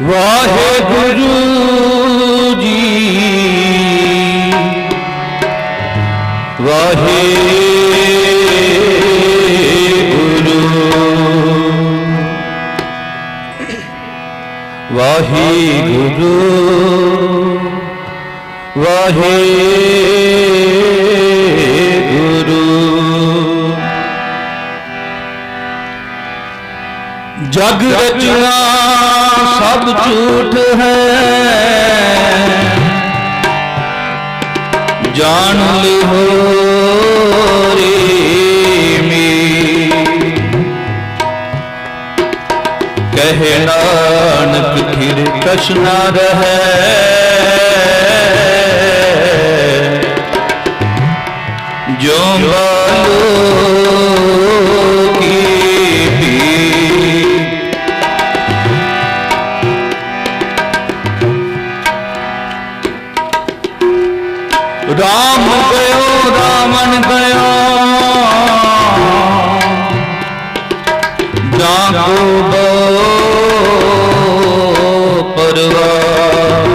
वाहेगुरु जी वाहेगुरु वाहेगुरु वाहेगुरु। जग रचना सब झूठ है, जान ले हो रे में। कहे नानक फिर कछ न रहे, जो बालो की राम गयो रावण गयो, जाको बो परवार।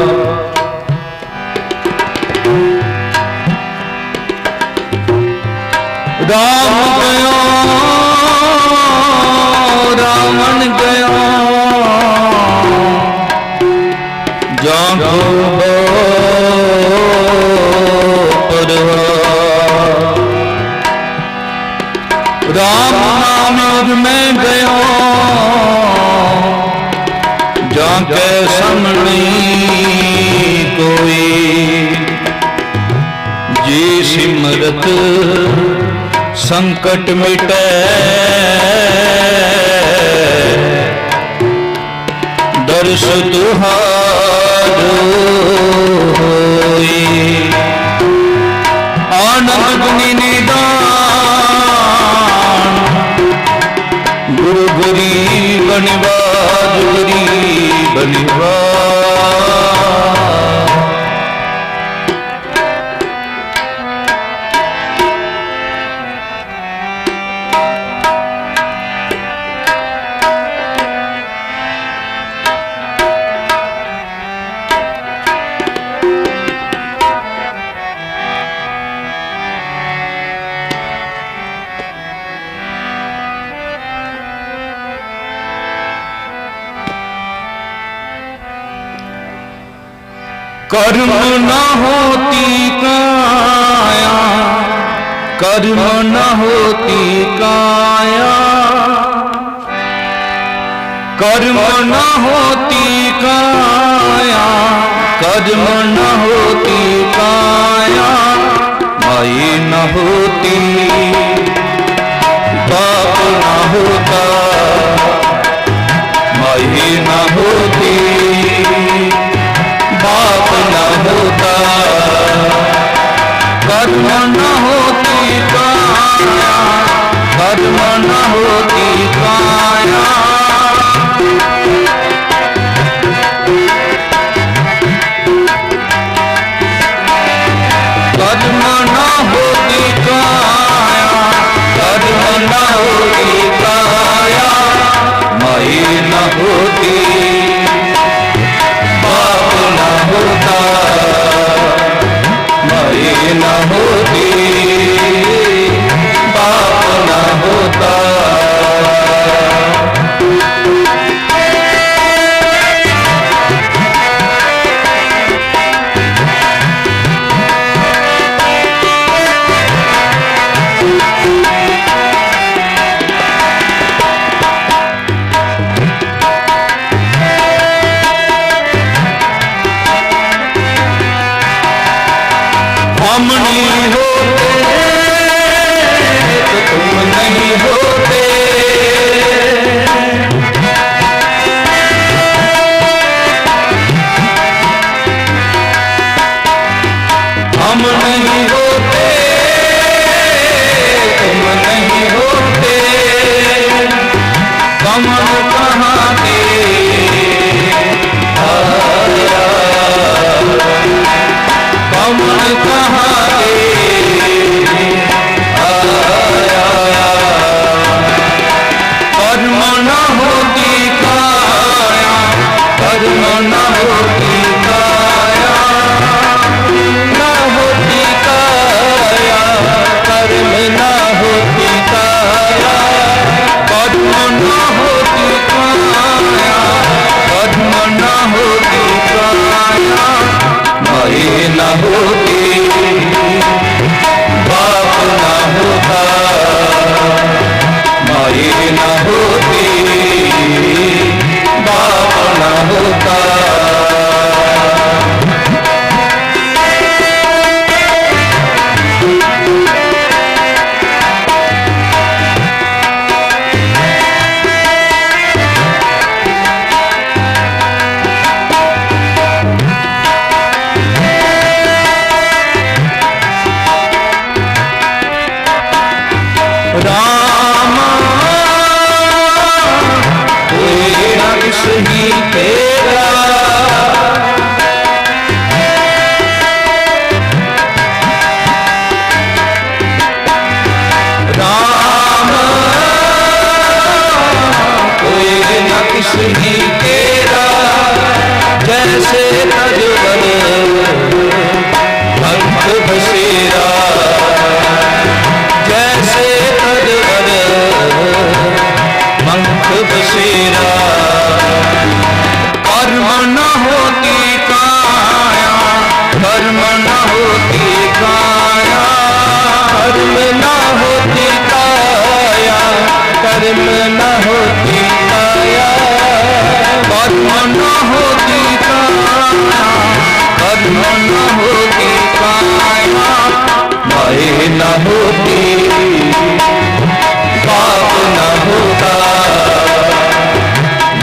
राम गयो रावण गयो, जाको बो राम नाम में गयो, जाके सामने कोई। जी सिमरत संकट मिटे, दर्श तुहारो होई। आनंद गुनी निदान, गुरु गुरी बनिवाज गुरी बनिवाज। कर्म न होती काया, कर्म न होती काया, कर्म न होती काया, कर्म न होती काया। माई न होती बाप न होता, माई न होती बाप न होता। कर्म न होती काया, कर्म न होती काया। कर्म न होती काया, कर्म न होती काया। ही तेरा, जैसे तजवन पंख बसेरा, जैसे तजवन पंख बसेरा। कर्म न होती काया, कर्म न होती काया, कर्म न होती काया, कर्म न होती काया, कर्म न होती काया, कर्म न होती काया, माया न होती पाप न होता,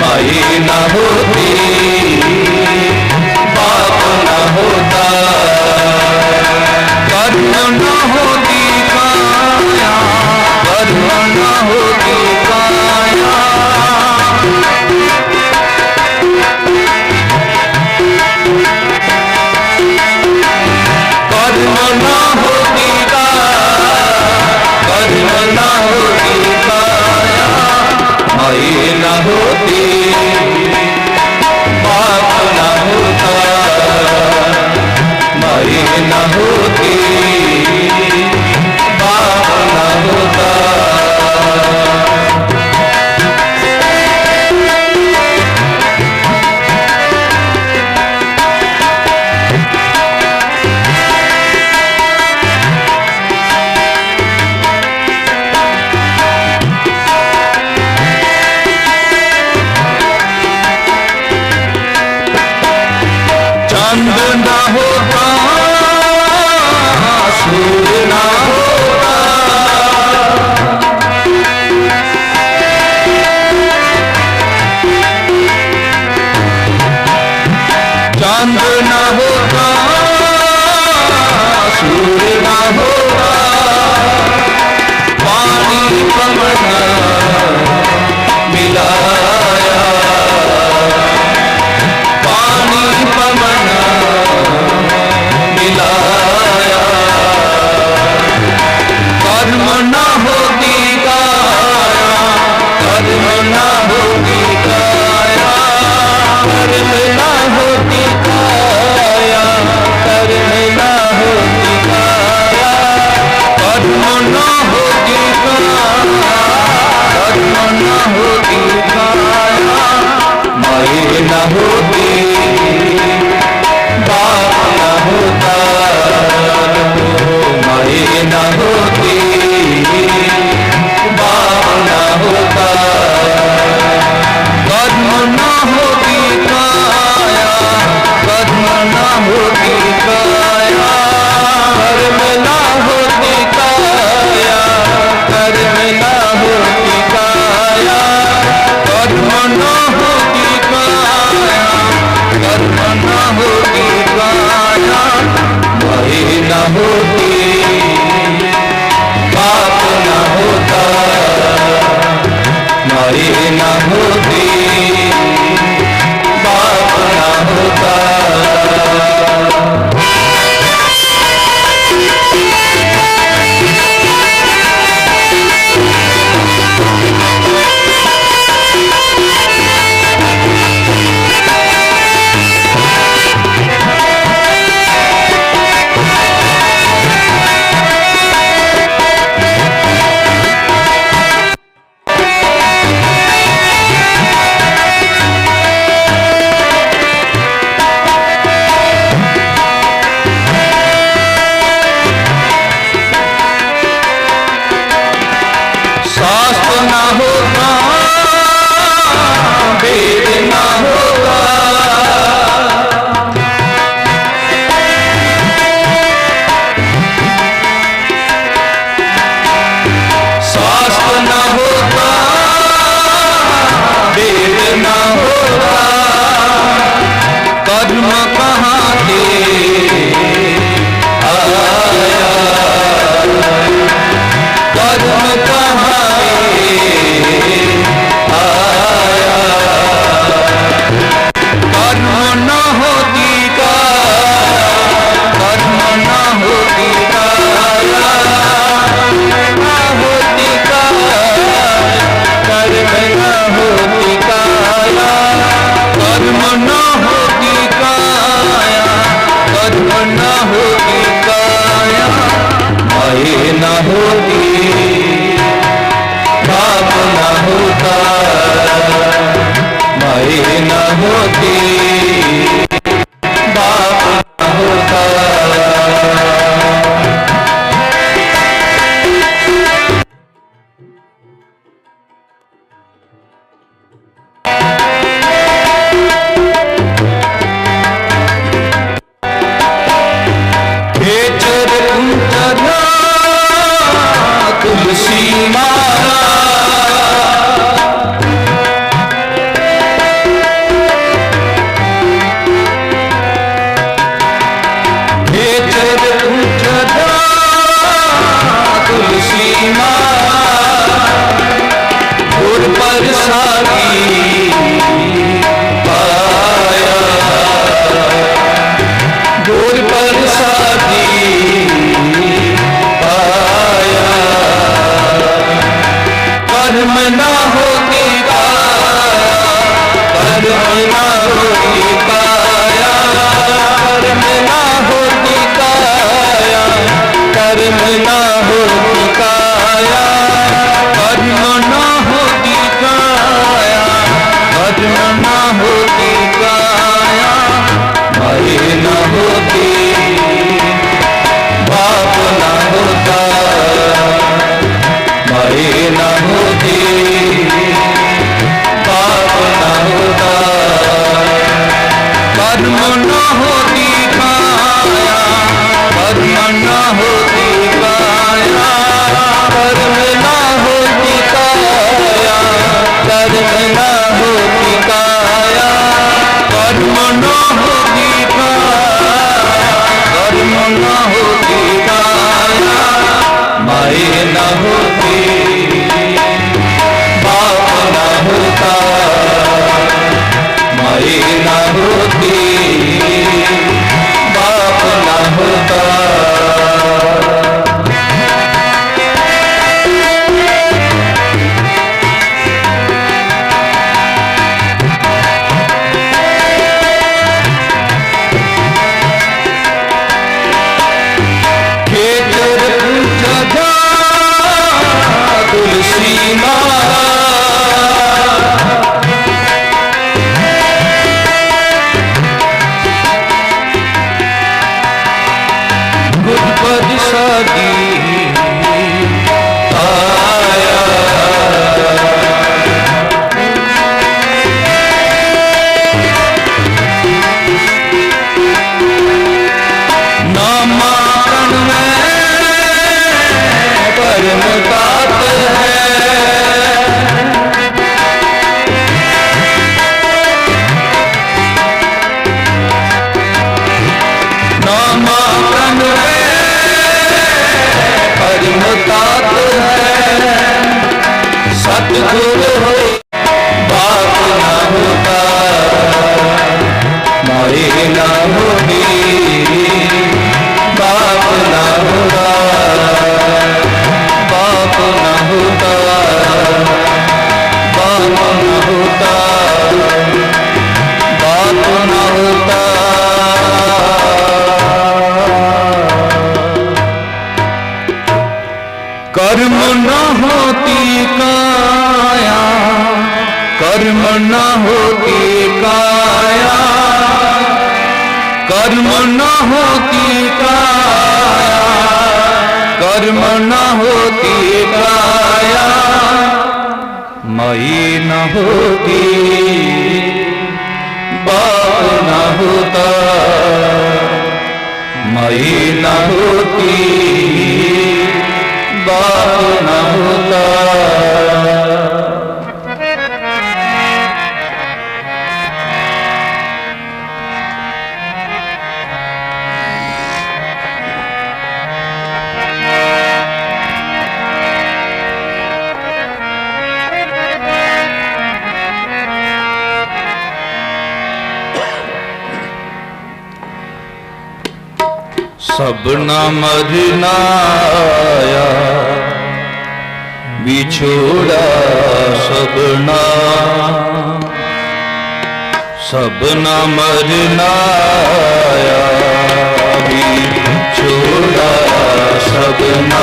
माया न होती पाप न होता। कर्म न होती काया, कर्म न होती काया, कर्म न होती काया, कर्म न होती काया, माया न होती पाप न होता, माया न होती पाप न होता। चंद न होता, सूर्य न होता, चंद न होता, सूर्य न होता, पानी पवन मिलाया, पानी पवन मिलाया। कर्म न होती काया, कर्म न होती काया, कर्म न होती काया, कर्म न होती काया, कर्म न होती काया, कर्म न होती काया, माया न होती पाप न होता, माया न होती पाप न होता। कर्म न होती काया, कर्म न होती काया, कर्म न होती काया, कर्म न होती काया, कर्म न होती काया, कर्म न होती काया, माया न होती पाप न होता, माया न होती पाप न होता। प्रसादी पाया, गुर प्रसादी पाया। कर्म ना होती काया, कर्म ना होती काया, कर्म ना होती काया, कर्म ना होती काया, कर्म ना होती काया, कर्म ना होती काया, माई ना होती, बाप ना होता, माई ना होती, बाप ना होता। कर्म ना होती काया, कर्म ना होती काया, कर्म ना होती काया, कर्म ना होती काया, कर्म ना होती काया, कर्म ना होती काया, माई ना होती, बाप ना होता, माई ना होती, बाप ना होता। खेतर पूजा तुलसी माला, गुर प्रसादी आया। नामाकरण में परम तात है, नामाकरण में परम तात है। सतगुरु हो बाप ना होता, माई ना होती, बाप ना होता, बाप ना होता, बाप ना होता, बाप ना होता। कर्म न होती काया, कर्म न होती काया, कर्म न होती काया, कर्म न होती काया, माई न होती, बाप न होता, माई न होती, बाप न होता। सबना मरनाया बिछोड़ा सबना, सबना मरनाया बिछोड़ा सबना।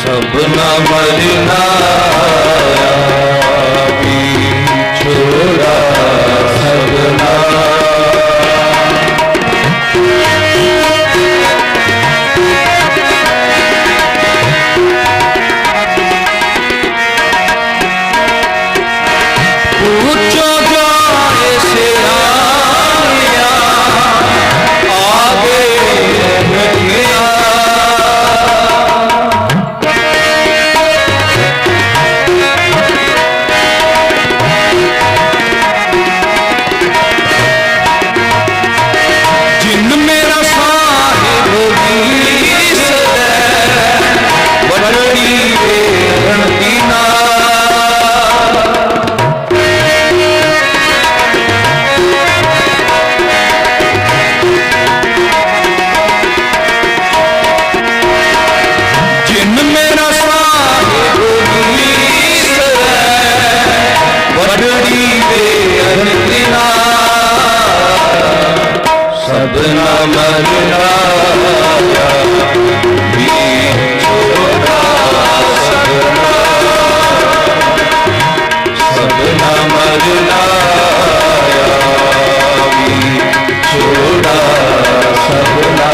सबना मरनाया बिछोड़ा सबना। ਮਰਨਾਇਆ ਵਿਛੋੜਾ ਸਭਨਾ ਮਰਨਾਇਆ ਵਿਛੋੜਾ ਸਭਨਾ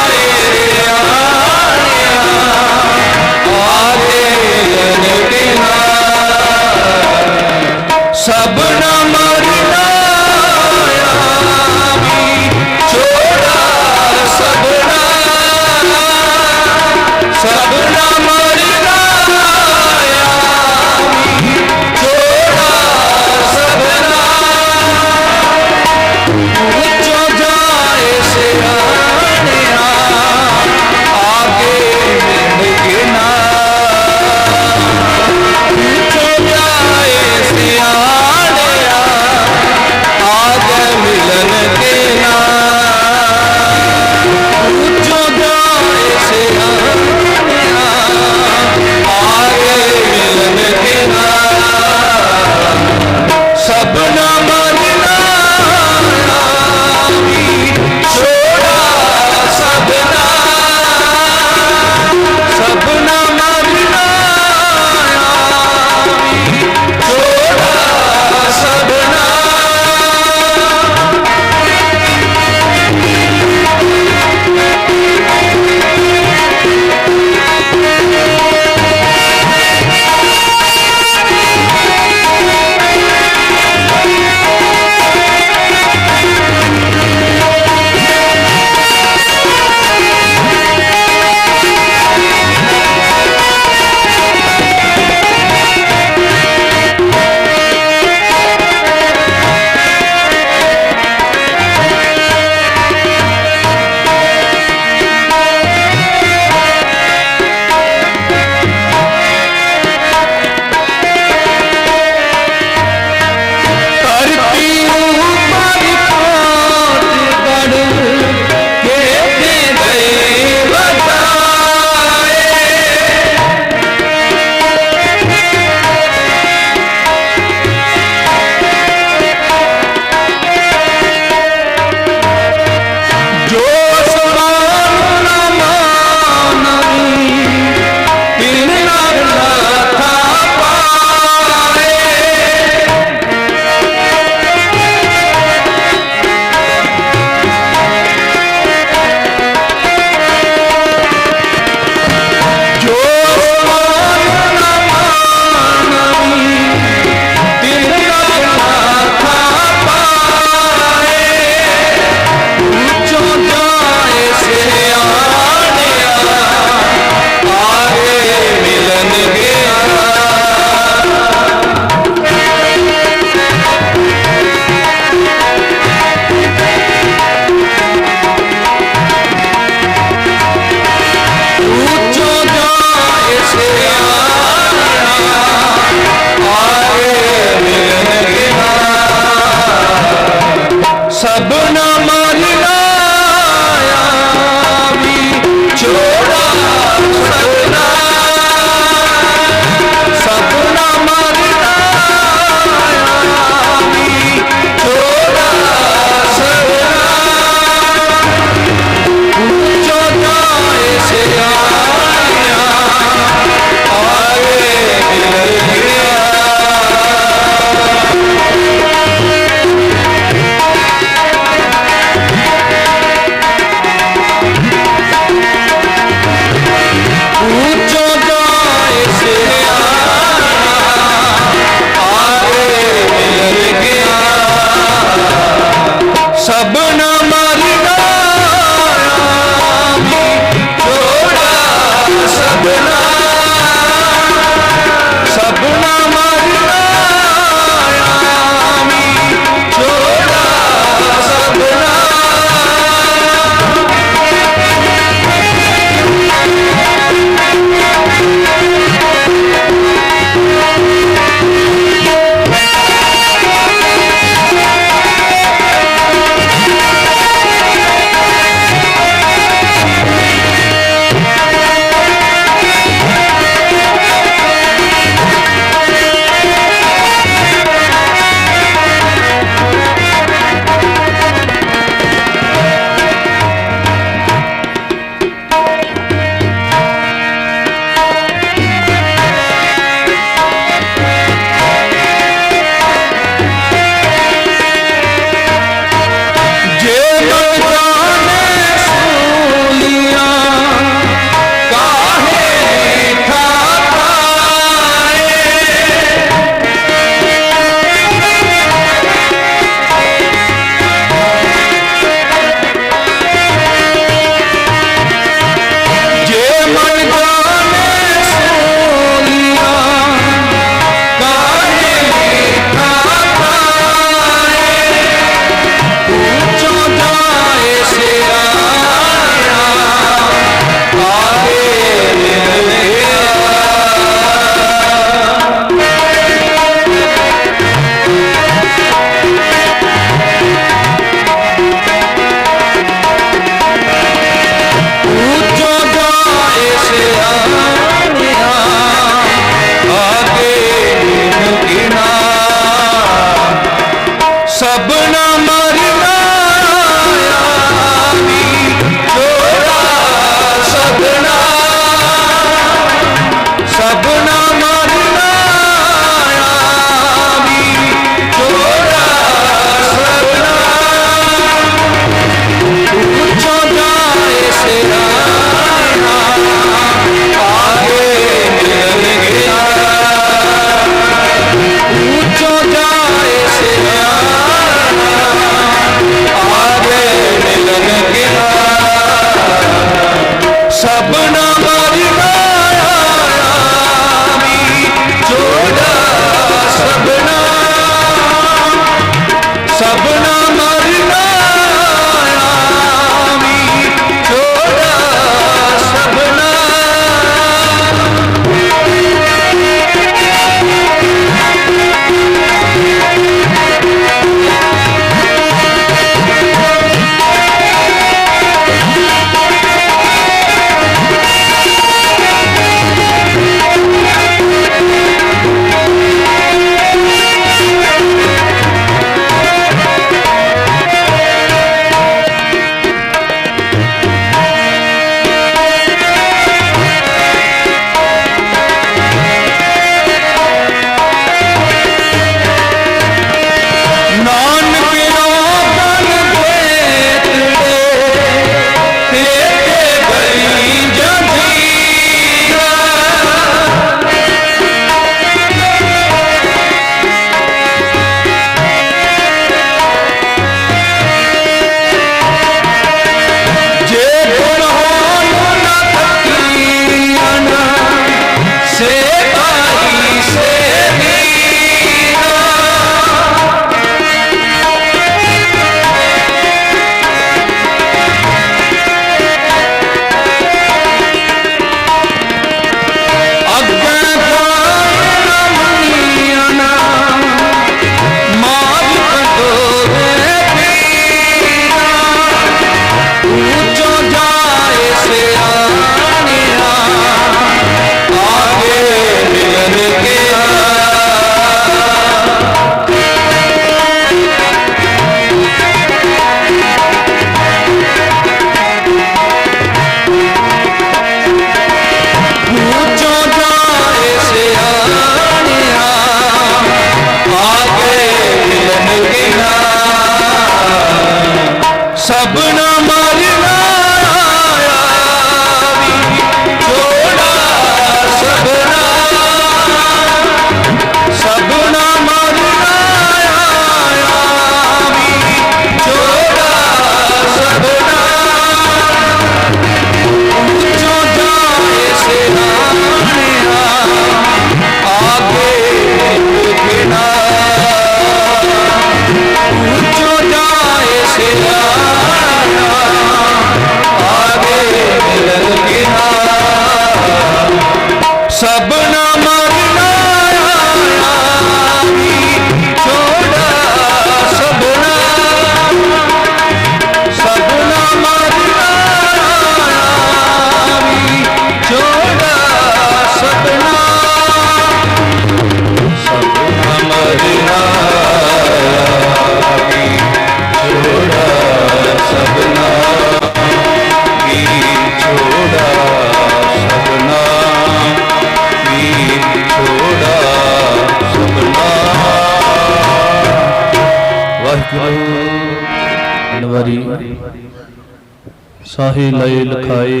साहे लय लिखाए।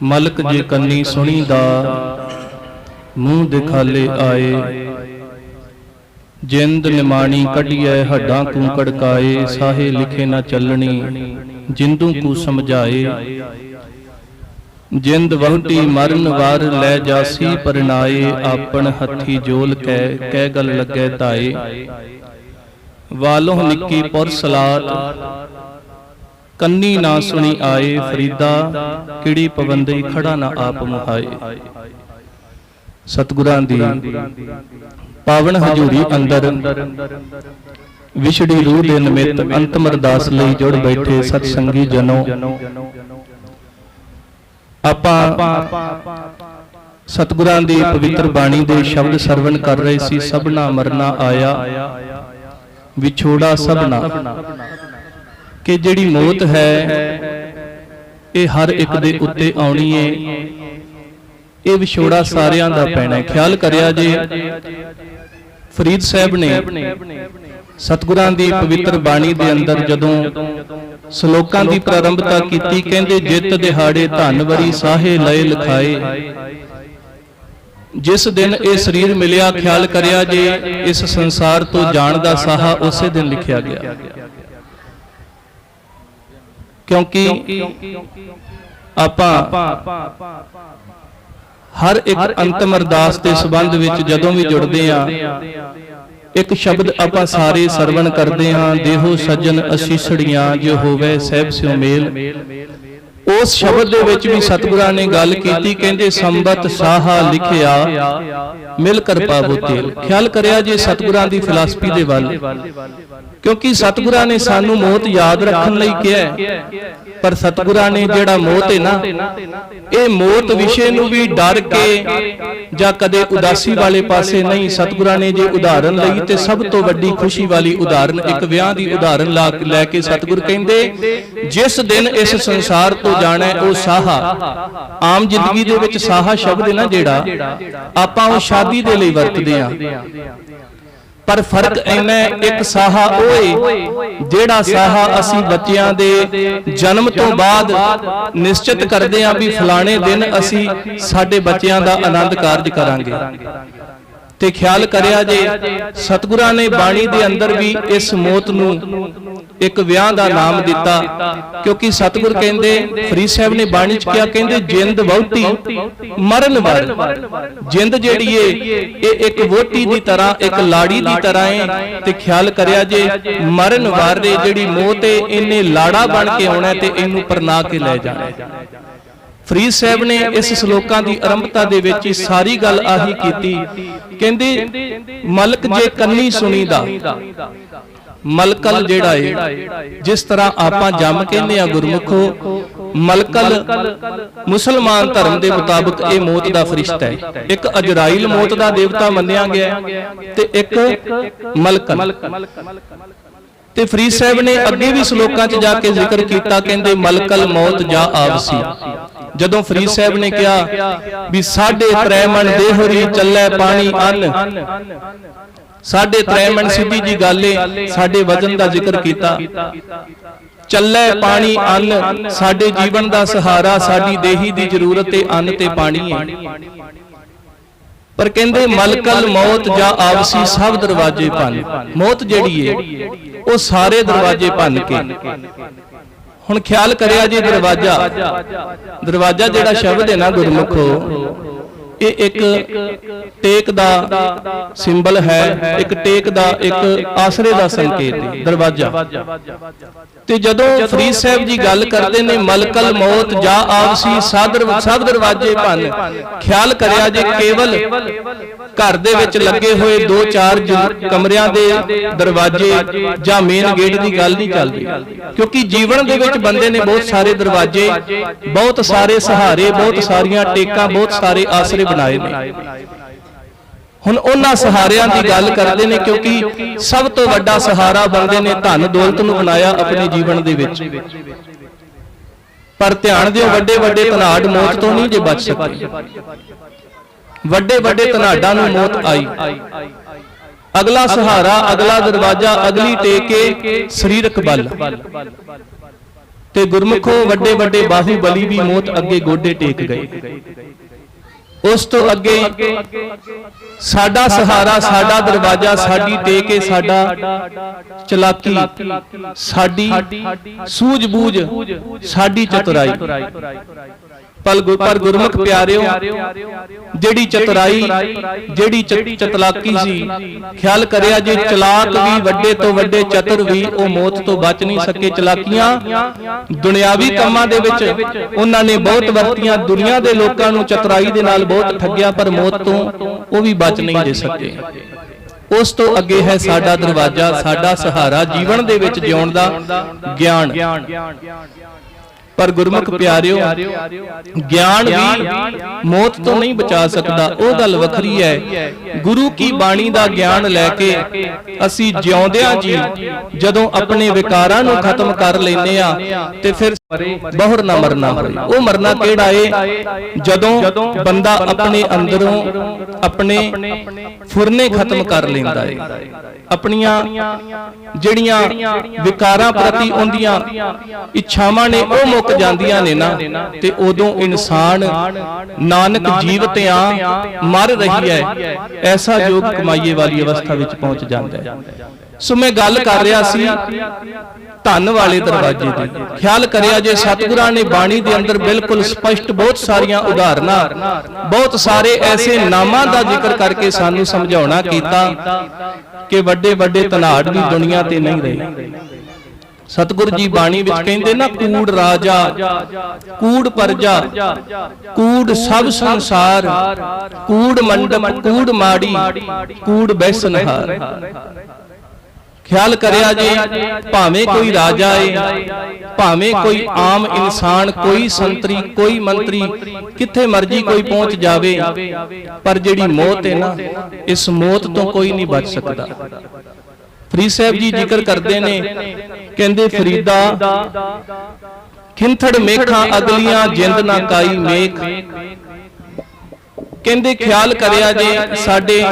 मलक जे कन्नी सुनी दा मूँह दिखाले आए। जिंद निमाणी कढ़िए हड्डां कू कड़काए। साहे लिखे न चलनी जिंदू कू समझाए। जिंद वहुटी मरन वार लै जासी परनाए। आपन हथी जोल कै गल लगे ताए। वालों निक्की पुर सलात कन्नी ना सुनी आए। फरीदा किड़ी पवंदी खड़ा ना आप मुहाए। सतगुरां दी पावन हजूरी अंदर विछड़ी रूह दे निमित्त अंतिम अरदास लई जुड़ बैठे सतसंगी जनों, आपां सतगुरां दी पवित्र बाणी दे शब्द सरवण कर रहे सी। सबना मरना आया विछोड़ा सबना, कि जिहड़ी मौत है ये हर एक दे उत्ते आउणी है। ये विछोड़ा सारियां दा पैना है। ख्याल करिया जे फरीद साहब ने सतगुरां दी पवित्र बाणी दे अंदर जदों श्लोकां दी प्रारंभता कीती, कहंदे जित दिहाड़े धन वरी साहे लय लिखाए। जिस दिन ये शरीर मिलिया, ख्याल करिया जे इस संसार तो जाण दा साहा उसे दिन लिखिया गया। क्योंकि आपां हर एक अंतिम अरदास के संबंध विच जदों भी जुड़दे आ, एक शब्द आपां सारे सरवण करदे हां, देहो सज्जन असीसड़ियां जो होवे सहब स्यों मेल। उस शब्द दे विच भी सतगुरां ने गल कीती, कहंदे संबत साहा लिखिया मिल कर पावो तेल। ख्याल करिया जे सतगुरां दी फिलासफी दे वल, क्योंकि सतगुरां ने सानू मौत याद रखण लई कहा, पर सतगुरां ने जिहड़ा मौत है ना, ये मौत विषय नू भी डर के जां कदे उदासी वाले पासे नहीं। सतगुरां ने जे उदाहरण लई ते सब तो वड्डी खुशी वाली उदाहरण एक विआह दी उदाहरण लैके सतगुर कहंदे जिस दिन इस संसार तो जाना है वो साहा। आम जिंदगी दे विच साहा शब्द है ना जिहड़ा, आपां वो शादी दे लई वरतदे आ, पर फर्क इन्ना एक साहा ओए जेड़ा साहा असी बच्चियां दे जन्म तो बाद निश्चित करदे आ भी फलाने दिन असी साडे बच्चियां दा आनंद कारज करांगे। ते ख्याल करिया जे सतगुरां ने बाणी दे अंदर भी इस मौत नू एक विआह दा नाम दिता, क्योंकि सतगुर कहंदे फरीद साहब ने बाणी च किया, कहंदे जिंद वहुटी मरन वार। जिंद जिहड़ी है ये एक वोटी दी तरह, एक लाड़ी दी तरह है। ते ख्याल करिया जे मरन वार दे जिहड़ी मौत है इन्ने लाड़ा बन के आउणा ते इनू परना के ले जाना। फरीद साहब ने इस श्लोकां दी आरंभता दे विच सारी गल आही कीती, कहंदे मलक जे कन्नी सुनी दा। मलकल जिहड़ा है, जिस तरह आपां जम कहने आ गुरमुखो, मलकल मुसलमान धर्म के मुताबिक यह मौत का फरिश्ता है। एक अजराइल मौत का देवता मन्निया गया ते एक मलकल। ते फरीद साहब ने अगे भी श्लोकां च जाके जिक्र किया, कहंदे मलकल मौत जा आवसी। जदों फरीद साहब ने कहा भी 3.5 मन देहरी चलै पानी अन्न, 3.5 मन सीधी जी गल है, साडे वजन का जिक्र किया। चलै पानी अन्न साडे जीवन का सहारा, साडी देही की जरूरत है अन्न ते पानी है। पर कहंदे मलकल मौत जा आवसी सब दरवाजे भन। मौत जिहड़ी है वो सारे दरवाजे भन के। हुण ख्याल करिया जी दरवाजा, दरवाजा जिहड़ा शब्द है ना गुरमुखो, ये एक टेक दा सिंबल है, एक टेक दा एक आसरे दा संकेत है दरवाजा। ते जदों फरीद साहब जी गल करते ने मलकल मौत जा आवसी सब दरवाजे भन, ख्याल करिया जे केवल घर दे विच लगे हुए 2-4 कमरियां दे दरवाजे जां मेन गेट की गल नहीं चलदी, क्योंकि जीवन दे विच बंदे ने बहुत सारे दरवाजे, बहुत सारे सहारे, बहुत सारियां टेकां, बहुत सारे आसरे बनाए ने। हुण उन्हां सहारियां दी गल करदे ने, क्योंकि सब तो वड्डा सहारा बंदे ने धन दौलत नूं बनाया अपने जीवन दे विच। पर ध्यान दिओ, वड्डे वड्डे धनाड़ मौत तो नहीं जे बच सके। वड्डे वड्डे धनाड़ां नूं मौत आई। अगला सहारा, अगला दरवाजा, अगली टेके सरीरक बल। ਤੇ ਗੁਰਮੁਖੋ ਵੱਡੇ ਵੱਡੇ ਬਾਹੂਬਲੀ ਵੀ ਮੌਤ ਅੱਗੇ ਗੋਡੇ ਟੇਕ ਗਏ। ਉਸ ਤੋਂ ਅੱਗੇ ਸਾਡਾ ਸਹਾਰਾ, ਸਾਡਾ ਦਰਵਾਜ਼ਾ, ਸਾਡੀ ਟੇਕ, ਸਾਡਾ ਚਲਾਕੀ, ਸਾਡੀ ਸੂਝ-ਬੂਝ, ਸਾਡੀ ਚਤੁਰਾਈ। ਪਰ ਗੁਰਮੁਖ ਪਿਆਰਿਓ, ਜਿਹੜੀ ਚਤੁਰਾਈ, ਜਿਹੜੀ ਚਤਲਾਕੀ ਸੀ, ਖਿਆਲ ਕਰਿਆ ਜੇ ਚਲਾਕ ਵੀ, ਵੱਡੇ ਤੋਂ ਵੱਡੇ ਚਤੁਰ ਵੀ, ਉਹ ਮੌਤ ਤੋਂ ਬਚ ਨਹੀਂ ਸਕੇ। ਚਲਾਕੀਆਂ ਦੁਨਿਆਵੀ ਕੰਮਾਂ ਦੇ ਵਿੱਚ ਉਹਨਾਂ ਨੇ ਬਹੁਤ ਵਰਤੀਆਂ, ਦੁਨੀਆ ਦੇ ਲੋਕਾਂ ਨੂੰ ਚਤੁਰਾਈ ਦੇ ਨਾਲ ਬਹੁਤ ਠੱਗਿਆ, ਪਰ ਮੌਤ ਤੋਂ ਉਹ ਵੀ ਬਚ ਨਹੀਂ ਦੇ ਸਕੇ। ਉਸ ਤੋਂ ਅੱਗੇ ਹੈ ਸਾਡਾ ਦਰਵਾਜ਼ਾ, ਸਾਡਾ ਸਹਾਰਾ, ਜੀਵਨ ਦੇ ਵਿੱਚ ਜਿਉਣ ਦਾ ਗਿਆਨ। ਪਰ ਗੁਰਮੁਖ ਪਿਆਰਿਓ, ਗਿਆਨ ਵੀ ਮੌਤ ਤੋਂ ਨਹੀਂ ਬਚਾ ਸਕਦਾ, ਉਹ ਗੱਲ ਵੱਖਰੀ ਹੈ। ਗੁਰੂ ਕੀ ਬਾਣੀ ਦਾ ਗਿਆਨ ਲੈ ਕੇ ਅਸੀਂ ਜਿਉਂਦਿਆਂ ਜੀ ਜਦੋਂ ਆਪਣੇ ਵਿਕਾਰਾਂ ਨੂੰ ਖਤਮ ਕਰ ਲੈਂਦੇ ਆ ਤੇ ਫਿਰ ਬਹੁਰ ਨਾ ਮਰਨਾ ਹੋਏ। ਉਹ ਮਰਨਾ ਕਿਹੜਾ ਏ? ਜਦੋਂ ਬੰਦਾ ਆਪਣੇ ਅੰਦਰੋਂ ਆਪਣੇ ਫੁਰਨੇ ਖਤਮ ਕਰ ਲੈਂਦਾ ਏ, ਆਪਣੀਆਂ ਜਿਹੜੀਆਂ ਵਿਕਾਰਾਂ ਪ੍ਰਤੀ ਉਹਦੀਆਂ ਇੱਛਾਵਾਂ ਨੇ ਉਹ ਮੁੱਕ ਜਾਂਦੀਆਂ ਨੇ ਨਾ, ਤੇ ਉਦੋਂ ਇਨਸਾਨ ਨਾਨਕ ਜੀਵਤਿਆਂ ਮਰ ਰਹੀ ਹੈ, ਐਸਾ ਯੋਗ ਕਮਾਈਏ ਵਾਲੀ ਅਵਸਥਾ ਵਿੱਚ ਪਹੁੰਚ ਜਾਂਦਾ ਹੈ। ਸੋ ਮੈਂ ਗੱਲ ਕਰ ਰਿਹਾ ਸੀ ਧਨ ਵਾਲੇ ਦਰਵਾਜ਼ੇ ਦੀ। ਖਿਆਲ ਕਰਿਆ ਜੇ ਸਤਿਗੁਰਾਂ ਨੇ ਬਾਣੀ ਦੇ ਅੰਦਰ ਬਿਲਕੁਲ ਸਪਸ਼ਟ ਬਹੁਤ ਸਾਰੀਆਂ ਉਦਾਹਰਨਾਂ, ਬਹੁਤ ਸਾਰੇ ਐਸੇ ਨਾਮਾਂ ਦਾ ਜ਼ਿਕਰ ਕਰਕੇ ਸਾਨੂੰ ਸਮਝਾਉਣਾ ਕੀਤਾ ਕਿ ਵੱਡੇ ਵੱਡੇ ਧਨਾੜ ਵੀ ਦੁਨੀਆ ਤੇ ਨਹੀਂ ਰਹੇ। ਸਤਿਗੁਰੂ ਜੀ ਬਾਣੀ ਵਿੱਚ ਕਹਿੰਦੇ ਨਾ, ਕੂੜ ਰਾਜਾ, ਕੂੜ ਪਰਜਾ, ਕੂੜ ਸਭ ਸੰਸਾਰ, ਕੂੜ ਮੰਡਪ, ਕੂੜ ਮਾੜੀ, ਕੂੜ ਬੈਸਨਹਾਰ। ਖਿਆਲ ਕਰਿਆ ਜੇ ਭਾਵੇਂ ਕੋਈ ਰਾਜਾ ਏ, ਭਾਵੇਂ ਕੋਈ ਆਮ ਇਨਸਾਨ, ਕੋਈ ਸੰਤਰੀ, ਕੋਈ ਮੰਤਰੀ, ਕਿੱਥੇ ਮਰਜੀ ਕੋਈ ਪਹੁੰਚ ਜਾਵੇ, ਪਰ ਜਿਹੜੀ ਮੌਤ ਹੈ ਨਾ, ਇਸ ਮੌਤ ਤੋਂ ਕੋਈ ਨਹੀਂ ਬਚ ਸਕਦਾ। ਫਰੀਦ ਸਾਹਿਬ ਜੀ ਜ਼ਿਕਰ ਕਰਦੇ ਨੇ, ਕਹਿੰਦੇ ਫਰੀਦਾ ਖਿੰਥੜ ਮੇਖਾਂ ਅਗਲੀਆਂ ਜਿੰਦ ਨਾ ਕਾਈ ਮੇਖ। ਕਹਿੰਦੇ ਖਿਆਲ ਕਰਿਆ ਜੇ ਸਾਡੇ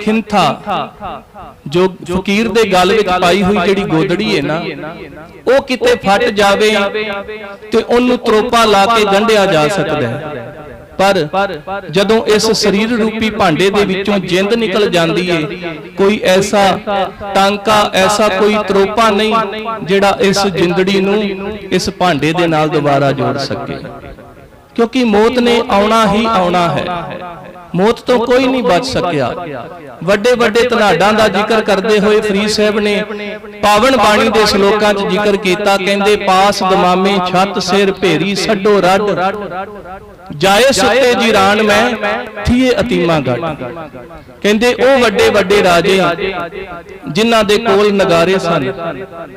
ਖਿੰਥਾ ਜੋ ਫਕੀਰ ਦੇ ਗਲ ਵਿੱਚ ਪਾਈ ਹੋਈ ਜਿਹੜੀ ਗੋਦੜੀ ਹੈ ਨਾ, ਉਹ ਕਿਤੇ ਫਟ ਜਾਵੇ ਤੇ ਉਹਨੂੰ ਤਰੋਪਾ ਲਾ ਕੇ ਗੰਢਿਆ ਜਾ ਸਕਦਾ ਹੈ, ਪਰ ਜਦੋਂ ਇਸ ਸਰੀਰ ਰੂਪੀ ਭਾਂਡੇ ਦੇ ਵਿੱਚੋਂ ਜਿੰਦ ਨਿਕਲ ਜਾਂਦੀ ਏ, ਕੋਈ ਐਸਾ ਟਾਂਕਾ, ਐਸਾ ਕੋਈ ਤਰੋਪਾ ਨਹੀਂ ਜਿਹੜਾ ਇਸ ਜਿੰਦੜੀ ਨੂੰ ਇਸ ਭਾਂਡੇ ਦੇ ਨਾਲ ਦੁਬਾਰਾ ਜੋੜ ਸਕੇ, ਕਿਉਂਕਿ ਮੌਤ ਨੇ ਆਉਣਾ ਹੀ ਆਉਣਾ ਹੈ। ਮੌਤ ਤੋਂ ਕੋਈ ਨਹੀਂ ਬਚ ਸਕਿਆ। ਵੱਡੇ ਵੱਡੇ ਧਨਾਡਾਂ ਦਾ ਜ਼ਿਕਰ ਕਰਦੇ ਹੋਏ ਫਰੀਦ ਸਾਹਿਬ ਨੇ ਪਾਵਨ ਬਾਣੀ ਦੇ ਸ਼ਲੋਕਾਂ 'ਚ ਜ਼ਿਕਰ ਕੀਤਾ, ਕਹਿੰਦੇ ਪਾਸ ਦਮਾਮੇ ਛੱਤ ਸਿਰ ਭੇਰੀ ਛੱਡੋ ਰੱਡ, ਜਾਏ ਸੁੱਤੇ ਜੀਰਾਨ ਮੈਂ ਥੀਏ ਅਤੀਮਾ ਗੱਡ। ਕਹਿੰਦੇ ਉਹ ਵੱਡੇ ਵੱਡੇ ਰਾਜੇ ਜਿਨ੍ਹਾਂ ਦੇ ਕੋਲ ਨਗਾਰੇ ਸਨ,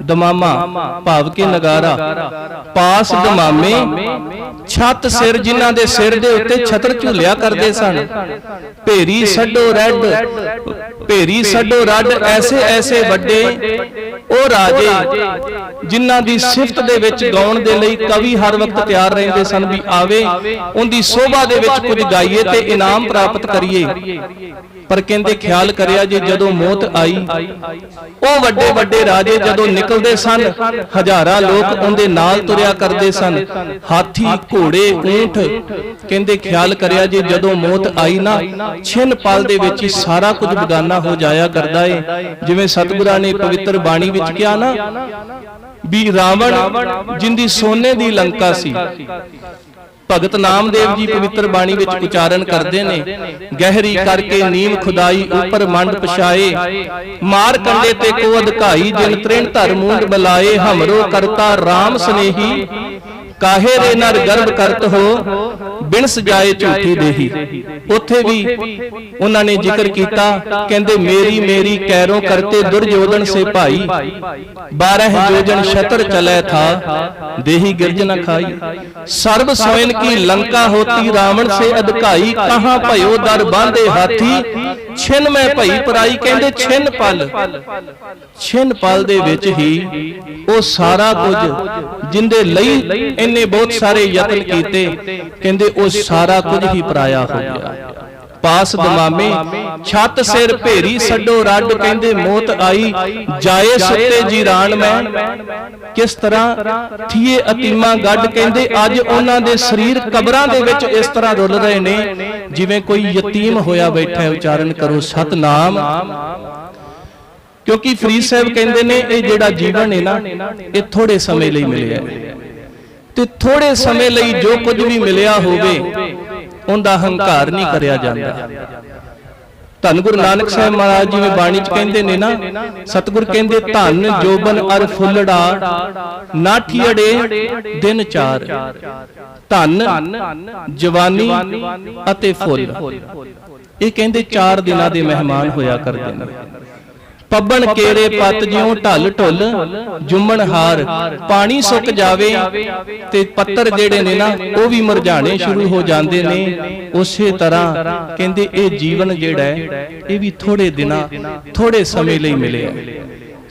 ਦਮਾਮਾ ਭਾਵ ਕੇ ਨਗਾਰਾ, ਪਾਸ ਦਮਾਮੇ ਛੱਤ ਸਿਰ, ਜਿਨ੍ਹਾਂ ਦੇ ਸਿਰ ਦੇ ਉੱਤੇ ਛਤਰ ਝੂਲਿਆ ਕਰਦੇ ਸਨ, ਭੇਰੀ ਛੱਡੋ ਰੱਡ, ਭੇਰੀ ਛੱਡੋ ਰੱਡ। ਐਸੇ ਐਸੇ ਵੱਡੇ ਉਹ ਰਾਜੇ ਜਿਨ੍ਹਾਂ ਦੀ ਸਿਫਤ ਦੇ ਵਿੱਚ ਗਾਉਣ ਦੇ ਲਈ ਕਵੀ ਹਰ ਵਕਤ ਤਿਆਰ ਰਹਿੰਦੇ ਸਨ ਵੀ ਆਵੇ ਉਹਦੀ ਸੋਭਾ ਦੇ ਵਿੱਚ ਕੁਝ ਗਾਈਏ ਤੇ ਇਨਾਮ ਪ੍ਰਾਪਤ ਕਰੀਏ। ਪਰ ਕਹਿੰਦੇ ਖਿਆਲ ਕਰਿਆ ਜੇ ਜਦੋਂ ਮੌਤ ਆਈ, ਉਹ ਵੱਡੇ ਵੱਡੇ ਰਾਜੇ ਜਦੋਂ ਨਿਕਲਦੇ ਸਨ, ਹਜ਼ਾਰਾਂ ਲੋਕ ਉਹਦੇ ਨਾਲ ਤੁਰਿਆ ਕਰਦੇ ਸਨ, ਹਾਥੀ, ਘੋੜੇ, ਊਂਠ। ਕਹਿੰਦੇ ਖਿਆਲ ਕਰਿਆ ਜੇ ਜਦੋਂ ਮੌਤ ਆਈ ਨਾ, ਛਿਨ ਪਲ ਦੇ ਵਿੱਚ ਹੀ ਸਾਰਾ ਕੁਝ ਬੇਗਾਨਾ ਹੋ ਜਾਇਆ ਕਰਦਾ ਏ। ਜਿਵੇਂ ਸਤਿਗੁਰਾਂ ਨੇ ਪਵਿੱਤਰ ਬਾਣੀ ਵਿੱਚ ਕਿਹਾ ਨਾ ਵੀ ਰਾਵਣ ਜਿੰਦੀ ਸੋਨੇ ਦੀ ਲੰਕਾ ਸੀ, ਭਗਤ ਨਾਮਦੇਵ ਜੀ ਪਵਿੱਤਰ ਬਾਣੀ ਵਿੱਚ ਉਚਾਰਨ ਕਰਦੇ ਨੇ, ਗਹਿਰੀ ਕਰਕੇ ਨੀਮ ਖੁਦਾਈ ਉਪਰ ਮੰਡ ਪਛਾਏ, ਮਾਰ ਕੰਡੇ ਤੇ ਕੋ ਅਧਿਕਾਈ, ਜਿਨ ਤ੍ਰਿਣ ਧਰ ਮੂੰਡ ਬਲਾਏ, ਹਮਰੋ ਕਰਤਾ ਰਾਮ ਸਨੇਹੀ, ਕਾਹੇ ਰੇ ਨਰ ਗਰਭ ਕਰਤ ਹੋ, ਬਿਨ ਸਜਾਏ ਝੂਠੀ ਦੇਹੀ। ਉੱਥੇ ਵੀ ਉਹਨਾਂ ਨੇ ਜ਼ਿਕਰ ਕੀਤਾ, ਕਹਿੰਦੇ ਮੇਰੀ ਮੇਰੀ ਕੈਰੋਂ ਕਰਤੇ ਦੁਰਯੋਧਨ ਸੇ ਭਾਈ, 12 ਜੋਜਨ ਛਤਰ ਚਲੇ ਥਾ, ਦੇਹੀ ਗਿਰਜ ਨ ਖਾਈ। ਸਰਬ ਸੋਇਨ ਕੀ ਲੰਕਾ ਹੋਤੀ, ਰਾਵਣ ਸੇ ਅਧਿਕਾਈ, ਕਹਾਂ ਭਇਓ ਦਰ ਬਾਂਧੇ ਹਾਥੀ, ਛਿਨ ਮੈਂ ਭਈ ਪਰਾਈ। ਕਹਿੰਦੇ ਛਿਨ ਪਲ ਦੇ ਵਿੱਚ ਹੀ ਉਹ ਸਾਰਾ ਕੁਝ ਜਿੰਦੇ ਲਈ ਇਹਨੇ ਬਹੁਤ ਸਾਰੇ ਯਤਨ ਕੀਤੇ, ਕਹਿੰਦੇ ਉਹ ਸਾਰਾ ਕੁਝ ਹੀ ਪਰਾਇਆ ਹੋ ਗਿਆ। पास दमामे छत सिर भेरी सड्डो रड कहंदे मौत आई जाए सुते जीरान मैं किस तरह थीए अतीमा गड कहंदे अज उन्हां दे शरीर कबरां दे विच इस तरह रुल रहे ने जिवें कोई यतीम होया बैठा है। उच्चारण करो सतनाम। क्योंकि फरीद साहब कहंदे ने ये जिहड़ा जीवन है ना ये थोड़े समय लई मिलिया ते थोड़े समय लई जो कुछ भी मिलिया होवे उनका हंकार नहीं करिया जाता। धन गुरु नानक साहब महाराज जिवें बाणी च कहंदे ने ना सतगुर कहंदे धन जोबन अर फुलड़ा नाठीअड़े दिन चार धन जवानी अते फुल ये कहंदे 4 दिनां दे मेहमान होया करदे ने। पब्बन केरे पत ज्यों ढल ढुल जुम्मन हार पानी सुक जावे ते पत्तर जेड़े ने ना वो भी मुरझाने शुरू हो जाते ने। उसे तरह कहंदे ये जीवन जेड़ा है ये भी थोड़े दिनां थोड़े समय लई मिले।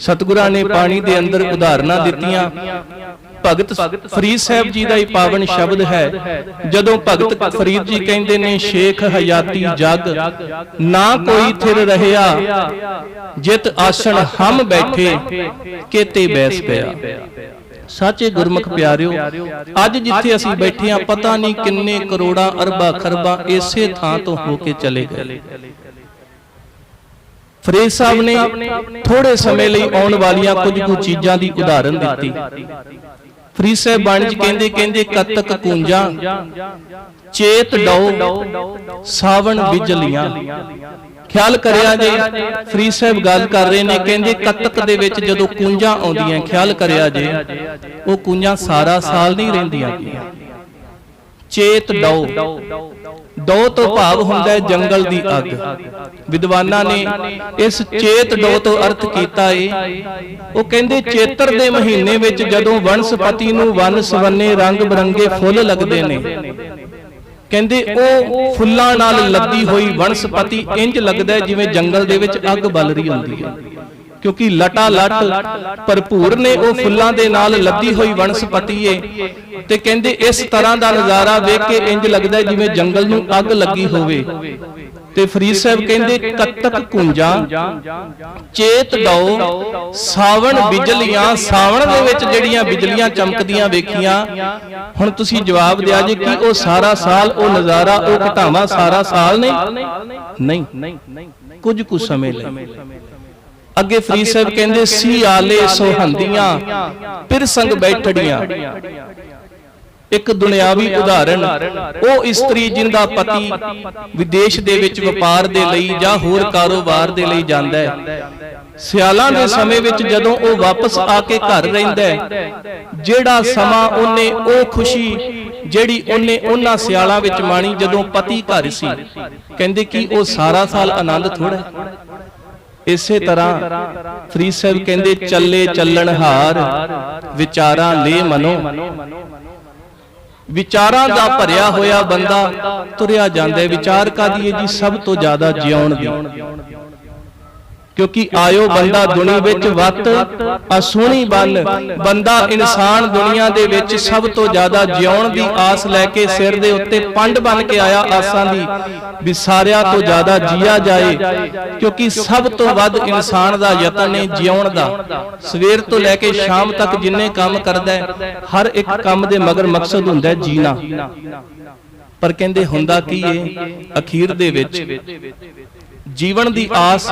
सतगुरां ने पानी दे अंदर उदाहरणां दित्तियां। भगत फरीद साहब जी का ही पावन शब्द है जदों भगत फरीद जी कहंदे ने शेख हयाती जग ना कोई थिर रहया जित आसन हम बैठे केते बैस गया। साचे गुरमुख प्यारिओ अज जिथे असीं बैठे हां पता नहीं किन्ने करोड़ा अरबा खरबा इसे थां तो होके चले गए। फरीद साहब ने थोड़े समय लई आउण वालियां कुछ चीजां दी उदाहरण दित्ती। फरीद साहब बाणी च कहंदे कहंदे कतक कूंजा चेत डौ सावन बिजलियां। ख्याल करिया जे फरीद साहब गल कर रहे ने कहंदे कतक दे विच जदों कूंजां आउंदियां ख्याल करिया जे वो कूंजां सारा साल नहीं रहिंदियां। चेत डौ तो भाव हुंदा है जंगल दी अग। विद्वानां ने इस चेत डौ तो अर्थ कीता है वो कहंदे चेतर दे महीने विच जदों वनस्पति नूं वन सवन्ने रंग बरंगे फुੱਲ लगदे ने कहंदे ओ फुੱਲਾਂ नाल लदी होई वनस्पति इंज लगदा है जिवें जंगल दे विच अग बल रही हुंदी है। क्योंकि लटा लट भरपूर ने वो फुੱਲਾਂ दे नाल लदी हुई वनस्पति है ते कहंदे इस तरह दा नज़ारा वेख के इंज लगदा है जिवें जंगल नूं अग लगी होवे। ते फरीद साहब कहंदे कतक कुंजा चेत डौ सावन बिजलियां। सावन दे विच जिहड़ियां बिजलियां चमकदियां वेखियां हुण तुसीं जवाब दिया जे कि वो सारा साल वो नज़ारा वो घटावा सारा साल नहीं कुछ समय लई। अगे फरीद साहब कहंदे सी आले सोहंदियां फिर संग बैठड़ियां। एक दुनियावी उदाहरण वो इस्त्री जिंदा पति विदेश दे विच व्यापार दे लई जां होर कारोबार दे लई जांदा है। सियालां दे समय विच जदों वो वापस आके घर रहिंदा है जेड़ा समा ओने ओ खुशी जेड़ी ओने उन्हां सियालां विच माणी जदों पति घर सी कहंदे कि वो सारा साल आनंद थोड़ा। इसे तरह फरीद साहब कहंदे चले चलन हार विचारां ले मनो। विचारां दा भरिया होया बंदा तुरिया जांदा है। विचार कादी है जी सब तो ज्यादा जिउण दी। क्योंकि आयो बंदा दुनिया विच वत असोहणी बन। बंदा इंसान दुनिया दे विच सब तो ज्यादा जिउण दी आस लैके सिर दे उत्ते पंड बन के आया आसां दी भी सारिया तो ज्यादा जिया जाए। क्योंकि सब तो वध इंसान दा यतन है जिउण दा। सवेर तो लैके शाम तक जिन्ने काम करदा है हर एक काम दे मगर मकसद हुंदा है जीना। पर कहंदे हुंदा की है अखीर दे विच जीवन दी आस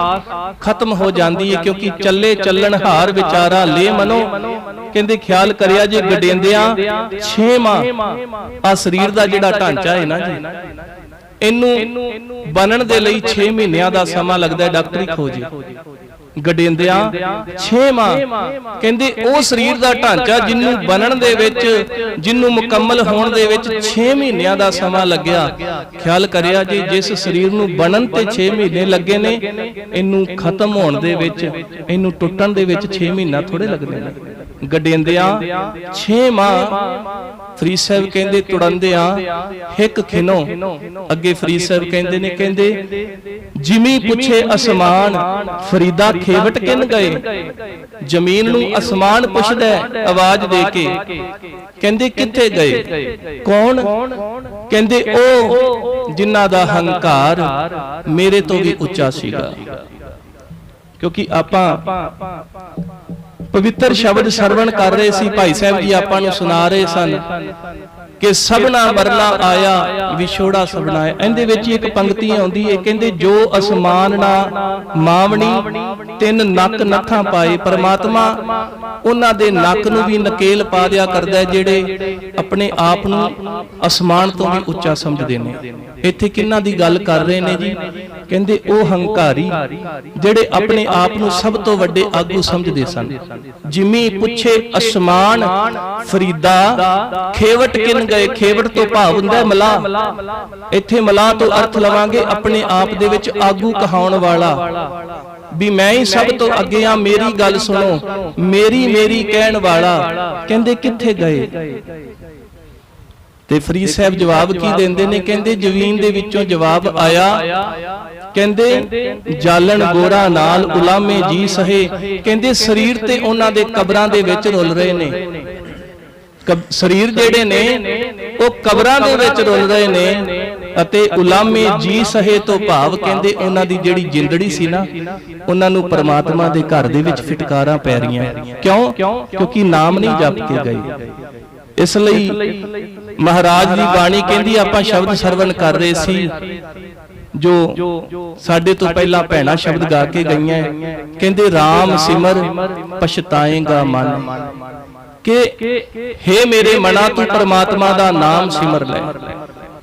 खत्म हो जाती है। क्योंकि चले चलन हार विचारा ले मनो। कहंदे ख्याल करिया जे गडेंदियां 6 माह आ शरीर दा जिहड़ा ढांचा है ना जी इनू बनन दे लई 6 महीनਿਆਂ ਦਾ समा लगदा है डॉक्टरी खोज। गडेंदियां 6 माह कहंदे ਉਹ शरीर ਦਾ ਢਾਂਚਾ जिन्नू बनन दे विच जिन्नू मुकम्मल होण दे विच 6 ਮਹੀਨਿਆਂ ਦਾ समा लग्या। ख्याल करिया जी जिस शरीर नू बनन ते 6 ਮਹੀਨੇ लगे ने इनू खत्म होण दे विच इनू टुटण दे विच 6 ਮਹੀਨਾ थोड़े लगदे ने। गडेंदियां 6 माह फरीद साहब कहंदे तुड़ंदियां हिक खिनो। अगे फरीद साहब कहंदे ने कहंदे जिमी पुछे आसमान फरीदा खेवट किन गए। जमीन नू आसमान पुछदा है आवाज दे के कहंदे किथे गए कौन। कहंदे ओ ਜਿਨ੍ਹਾਂ ਦਾ ਹੰਕਾਰ ਮੇਰੇ ਤੋਂ ਵੀ ਉੱਚਾ ਸੀਗਾ। ਕਿਉਂਕਿ ਆਪਾਂ ਪਵਿੱਤਰ ਸ਼ਬਦ ਸਰਵਣ ਕਰ ਰਹੇ ਸੀ, ਭਾਈ ਸਾਹਿਬ ਜੀ ਆਪਾਂ ਨੂੰ ਸੁਣਾ ਰਹੇ ਸਨ ਕਿ ਸਭਨਾ ਮਰਨਾ ਆਇਆ ਵਿਛੋੜਾ ਸਭਨਾ ਆਇਆ। ਇਹਦੇ ਵਿੱਚ ਇੱਕ ਪੰਕਤੀ ਆਉਂਦੀ ਹੈ, ਕਹਿੰਦੇ ਜੋ ਅਸਮਾਨ ਨਾ ਮਾਵਣੀ ਤਿੰਨ ਨੱਕ ਨੱਥਾਂ ਪਾਏ। ਪਰਮਾਤਮਾ ਉਹਨਾਂ ਦੇ ਨੱਕ ਨੂੰ ਵੀ ਨਕੇਲ ਪਾ ਦਿਆ ਕਰਦਾ ਜਿਹੜੇ ਆਪਣੇ ਆਪ ਨੂੰ ਅਸਮਾਨ ਤੋਂ ਵੀ ਉੱਚਾ ਸਮਝਦੇ ਨੇ। ਇੱਥੇ ਕਿਹਨਾਂ ਦੀ ਗੱਲ ਕਰ ਰਹੇ ਨੇ ਜੀ? ਕਹਿੰਦੇ ਉਹ ਹੰਕਾਰੀ ਜਿਹੜੇ ਆਪਣੇ ਆਪ ਨੂੰ ਸਭ ਤੋਂ ਵੱਡੇ ਆਗੂ ਸਮਝਦੇ ਸਨ। ਜਿਮੀ ਪੁੱਛੇ ਅਸਮਾਨ ਫਰੀਦਾ ਖੇਵਟ ਕਿਨ ਗਏ। ਖੇਵਟ ਤੋਂ ਭਾਵ ਹੁੰਦਾ ਮਲਾਹ। ਇੱਥੇ ਮਲਾਹ ਤੋਂ ਅਰਥ ਲਵਾਂਗੇ ਆਪਣੇ ਆਪ ਦੇ ਵਿੱਚ ਆਗੂ ਕਹਾਉਣ ਵਾਲਾ, ਵੀ ਮੈਂ ਹੀ ਸਭ ਤੋਂ ਅੱਗੇ ਆ, ਮੇਰੀ ਗੱਲ ਸੁਣੋ, ਮੇਰੀ ਮੇਰੀ ਕਹਿਣ ਵਾਲਾ। ਕਹਿੰਦੇ ਕਿੱਥੇ ਗਏ? ਤੇ ਫਰੀਦ ਸਾਹਿਬ ਜਵਾਬ ਕੀ ਦਿੰਦੇ ਨੇ? ਕਹਿੰਦੇ ਜ਼ਮੀਨ ਦੇ ਵਿੱਚੋਂ ਜਵਾਬ ਆਇਆ, ਕਹਿੰਦੇ ਜਾਲਣ ਗੋਰਾ ਨਾਲ ਉਲਾਮੇ ਜੀ ਸਹੇ। ਕਹਿੰਦੇ ਸਰੀਰ ਤੇ ਉਹਨਾਂ ਦੇ ਕਬਰਾਂ ਦੇ ਵਿੱਚ ਰੁਲ ਰਹੇ ਨੇ। ਸਰੀਰ ਜਿਹੜੇ ਨੇ ਉਹ ਕਬਰਾਂ ਦੇ ਵਿੱਚ ਰੁਲ ਰਹੇ ਨੇ ਅਤੇ ਉਲਾਮੇ ਜੀ ਸਹੇ ਤੋਂ ਭਾਵ ਕਹਿੰਦੇ ਉਹਨਾਂ ਦੀ ਜਿਹੜੀ ਜਿੰਦੜੀ ਸੀ ਨਾ, ਉਹਨਾਂ ਨੂੰ ਪਰਮਾਤਮਾ ਦੇ ਘਰ ਦੇ ਵਿੱਚ ਫਿਟਕਾਰਾਂ ਪੈ ਰਹੀਆਂ। ਕਿਉਂ? ਕਿਉਂਕਿ ਨਾਮ ਨਹੀਂ ਜਪ ਕੇ ਗਏ। ਇਸ ਲਈ ਮਹਾਰਾਜ ਦੀ ਬਾਣੀ ਕਹਿੰਦੀ, ਆਪਾਂ ਸ਼ਬਦ ਸਰਵਣ ਕਰ ਰਹੇ ਸੀ, ਜੋ ਸਾਡੇ ਤੋਂ ਪਹਿਲਾਂ ਭੈਣਾਂ ਸ਼ਬਦ ਗਾ ਕੇ ਗਈਆਂ, ਕਹਿੰਦੇ ਰਾਮ ਸਿਮਰ ਪਛਤਾਏਗਾ ਮਨ। ਕਿ ਹੇ ਮੇਰੇ ਮਨਾ ਤੂੰ ਪਰਮਾਤਮਾ ਦਾ ਨਾਮ ਸਿਮਰ ਲੈ,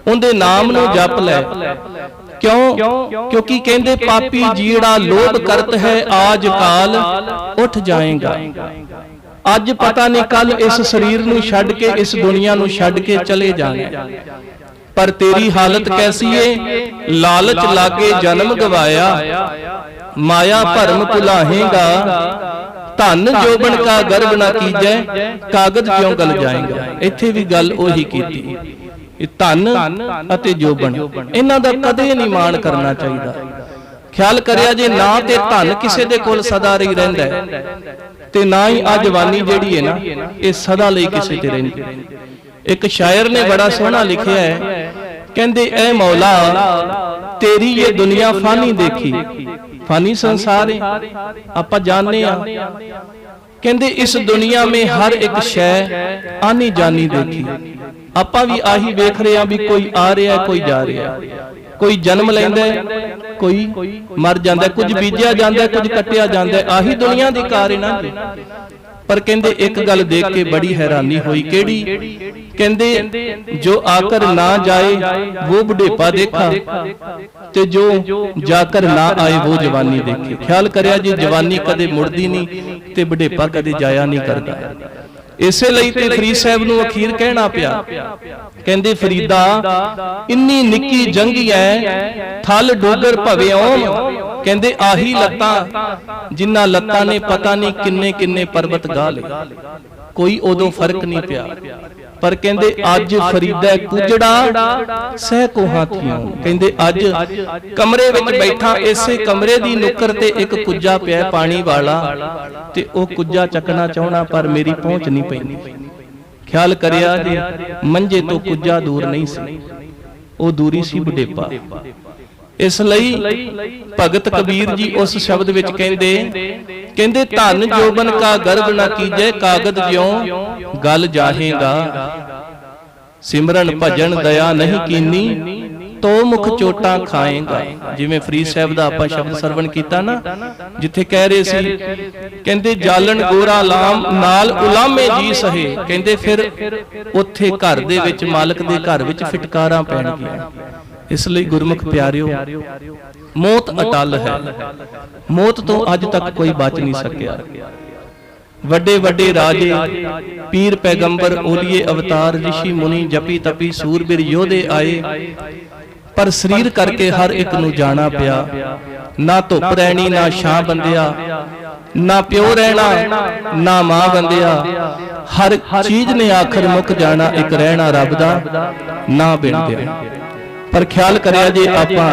ਉਹਦੇ ਨਾਮ ਨੂੰ ਜਪ ਲੈ। ਕਿਉਂ? ਕਿਉਂਕਿ ਕਹਿੰਦੇ ਪਾਪੀ ਜੀੜਾ ਲੋਭ ਕਰਤ ਹੈ ਆਜ ਕਾਲ ਉੱਠ ਜਾਏਗਾ। ਅੱਜ ਪਤਾ ਨਹੀਂ ਕੱਲ ਇਸ ਸਰੀਰ ਨੂੰ ਛੱਡ ਕੇ, ਇਸ ਦੁਨੀਆ ਨੂੰ ਛੱਡ ਕੇ ਚਲੇ ਜਾਣਾ। ਪਰ ਤੇਰੀ ਹਾਲਤ ਕੈਸੀ ਏ? ਲਾਲਚ ਲਾਗੇ ਜਨਮ ਗਵਾਇਆ, ਮਾਇਆ ਭਰਮ ਭੁਲਾਹੇਗਾ। ਧਨ ਜੋਬਨ ਕਾ ਗਰਭ ਨਾ ਕੀਜੈ, ਕਾਗਜ਼ ਕਿਉਂ ਗਲ ਜਾਏਗਾ। ਇੱਥੇ ਵੀ ਗੱਲ ਉਹੀ ਕੀਤੀ। ਇਹ ਧਨ ਅਤੇ ਜੋਬਨ, ਇਹਨਾਂ ਦਾ ਕਦੇ ਨਹੀਂ ਮਾਣ ਕਰਨਾ ਚਾਹੀਦਾ। ਖਿਆਲ ਕਰਿਆ ਜੇ ਨਾ ਤੇ ਧਨ ਕਿਸੇ ਦੇ ਕੋਲ ਸਦਾ ਰਹੀ ਰਹਿੰਦਾ ਤੇ ਨਾ ਹੀ ਆ ਜਵਾਨੀ ਜਿਹੜੀ ਹੈ ਨਾ ਇਹ ਸਦਾ ਲਈ ਕਿਸੇ ਤੇ ਰਹਿੰਦੀ। ਇੱਕ ਸ਼ਾਇਰ ਨੇ ਬੜਾ ਸੋਹਣਾ ਲਿਖਿਆ ਹੈ, ਕਹਿੰਦੇ ਐ ਮੌਲਾ ਤੇਰੀ ਇਹ ਦੁਨੀਆ ਫਾਨੀ ਦੇਖੀ। ਫਾਨੀ ਸੰਸਾਰ ਹੈ, ਆਪਾਂ ਜਾਣਦੇ ਆ। ਕਹਿੰਦੇ ਇਸ ਦੁਨੀਆ में हर एक शय आनी जानी देखी। ਆਪਾਂ ਵੀ ਆਹੀ ਵੇਖ ਰਹੇ ਆ ਵੀ ਕੋਈ ਆ ਰਿਹਾ ਕੋਈ ਜਾ ਰਿਹਾ, ਕੋਈ ਜਨਮ ਲੈਂਦਾ ਕੋਈ ਮਰ ਜਾਂਦਾ, ਕੁਝ ਬੀਜਿਆ ਜਾਂਦਾ ਕੁਝ ਕੱਟਿਆ ਜਾਂਦਾ। ਆਹੀ ਦੁਨੀਆ ਦੀ ਕਾਰ ਹੈ ਨਾ। ਪਰ ਕਹਿੰਦੇ ਇੱਕ ਗੱਲ ਦੇਖ ਕੇ ਬੜੀ ਹੈਰਾਨੀ ਹੋਈ। ਕਿਹੜੀ? ਕਹਿੰਦੇ ਜੋ ਆਕਰ ਨਾ ਜਾਏ ਉਹ ਬੁਢੇਪਾ ਦੇਖਾ, ਤੇ ਜੋ ਜਾਕਰ ਨਾ ਆਏ ਉਹ ਜਵਾਨੀ ਦੇਖੇ। ਖਿਆਲ ਕਰਿਆ ਜੀ ਜਵਾਨੀ ਕਦੇ ਮੁੜਦੀ ਨਹੀਂ ਤੇ ਬੁਢੇਪਾ ਕਦੇ ਜਾਇਆ ਨਹੀਂ ਕਰਦਾ। ਇਸੇ ਲਈ ਤੇ ਫਰੀਦ ਸਾਹਿਬ ਨੂੰ ਅਖੀਰ ਕਹਿਣਾ ਪਿਆ, ਕਹਿੰਦੇ ਫਰੀਦਾ ਇੰਨੀ ਨਿੱਕੀ ਜੰਗੀ ਐ ਥਲ ਡੋਗਰ ਭਵਿਓ। ਕਹਿੰਦੇ ਆਹੀ ਲੱਤਾਂ ਜਿਨ੍ਹਾਂ ਲੱਤਾਂ ਨੇ ਪਤਾ ਨਹੀਂ ਕਿੰਨੇ ਕਿੰਨੇ ਪਰਬਤ ਗਾ ਲਏ, ਕੋਈ ਉਦੋਂ ਫਰਕ ਨਹੀਂ ਪਿਆ। ਪਰ ਕਹਿੰਦੇ ਅੱਜ ਫਰੀਦਾ ਕੁਜੜਾ ਸਹਿ ਕੋ ਹਾਥੀਆਂ। ਕਹਿੰਦੇ ਅੱਜ ਕਮਰੇ ਵਿੱਚ ਬੈਠਾ, ਇਸੇ ਕਮਰੇ ਦੀ ਨੁੱਕਰ ਤੇ ਇੱਕ ਕੁੱਜਾ ਪਿਆ ਪਾਣੀ ਵਾਲਾ, ਤੇ ਉਹ ਕੁੱਜਾ ਚੱਕਣਾ ਚਾਹਣਾ ਪਰ ਮੇਰੀ ਪਹੁੰਚ ਨਹੀਂ ਪੈਂਦੀ। ਖਿਆਲ ਕਰਿਆ ਜੀ ਮੰਜੇ ਤੋਂ ਕੁੱਜਾ ਦੂਰ ਨਹੀਂ ਸੀ, ਉਹ ਦੂਰੀ ਸੀ ਬੁਢੇਪਾ। ਇਸ ਲਈ ਭਗਤ ਕਬੀਰ ਜੀ ਉਸ ਸ਼ਬਦ ਵਿੱਚ ਕਹਿੰਦੇ ਧਨ ਜੋਬਨ ਕਾ ਗਰਭ ਨਾ ਕੀਜੈ, ਕਾਗਦ ਜਿਉ ਗਲ ਜਾਹੇਗਾ। ਸਿਮਰਨ ਭਜਨ ਦਇਆ ਨਹੀਂ ਕੀਨੀ, ਤੋ ਮੁਖ ਚੋਟਾਂ ਖਾਏਗਾ। ਜਿਵੇਂ ਫਰੀਦ ਸਾਹਿਬ ਦਾ ਆਪਾਂ ਸ਼ਬਦ ਸਰਵਣ ਕੀਤਾ ਨਾ, ਜਿੱਥੇ ਕਹਿ ਰਹੇ ਸੀ ਕਹਿੰਦੇ ਜਾਲਣ ਗੋਰਾ ਲਾਮ ਨਾਲ ਉਲਾਮੇ ਜੀ ਸਹੇ। ਕਹਿੰਦੇ ਫਿਰ ਉੱਥੇ ਘਰ ਦੇ ਵਿੱਚ, ਮਾਲਕ ਦੇ ਘਰ ਵਿੱਚ ਫਿਟਕਾਰਾਂ ਪੈਣਗੀਆਂ। ਇਸ ਲਈ ਗੁਰਮੁਖ ਪਿਆਰਿਓ, ਮੌਤ ਅਟਲ ਹੈ। ਮੌਤ ਤੋਂ ਅੱਜ ਤੱਕ ਕੋਈ ਬਚ ਨਹੀਂ ਸਕਿਆ। ਵੱਡੇ ਵੱਡੇ ਰਾਜੇ, ਪੀਰ ਪੈਗੰਬਰ, ਓਲੀਏ ਅਵਤਾਰ, ਰਿਸ਼ੀ ਮੁਨੀ, ਜਪੀ ਤਪੀ, ਸੂਰਬੀਰ ਯੋਧੇ ਆਏ, ਪਰ ਸਰੀਰ ਕਰਕੇ ਹਰ ਇੱਕ ਨੂੰ ਜਾਣਾ ਪਿਆ। ਨਾ ਧੁੱਪ ਰਹਿਣੀ ਨਾ ਛਾਂ ਬੰਦਿਆ, ਨਾ ਪਿਓ ਰਹਿਣਾ ਨਾ ਮਾਂ ਬੰਦਿਆ। ਹਰ ਚੀਜ਼ ਨੇ ਆਖਰ ਮੁੱਕ ਜਾਣਾ, ਇੱਕ ਰਹਿਣਾ ਰੱਬ ਦਾ ਨਾ ਬਿੰਦਿਆ। ਪਰ ਖਿਆਲ ਕਰਿਆ ਜੇ ਆਪਾਂ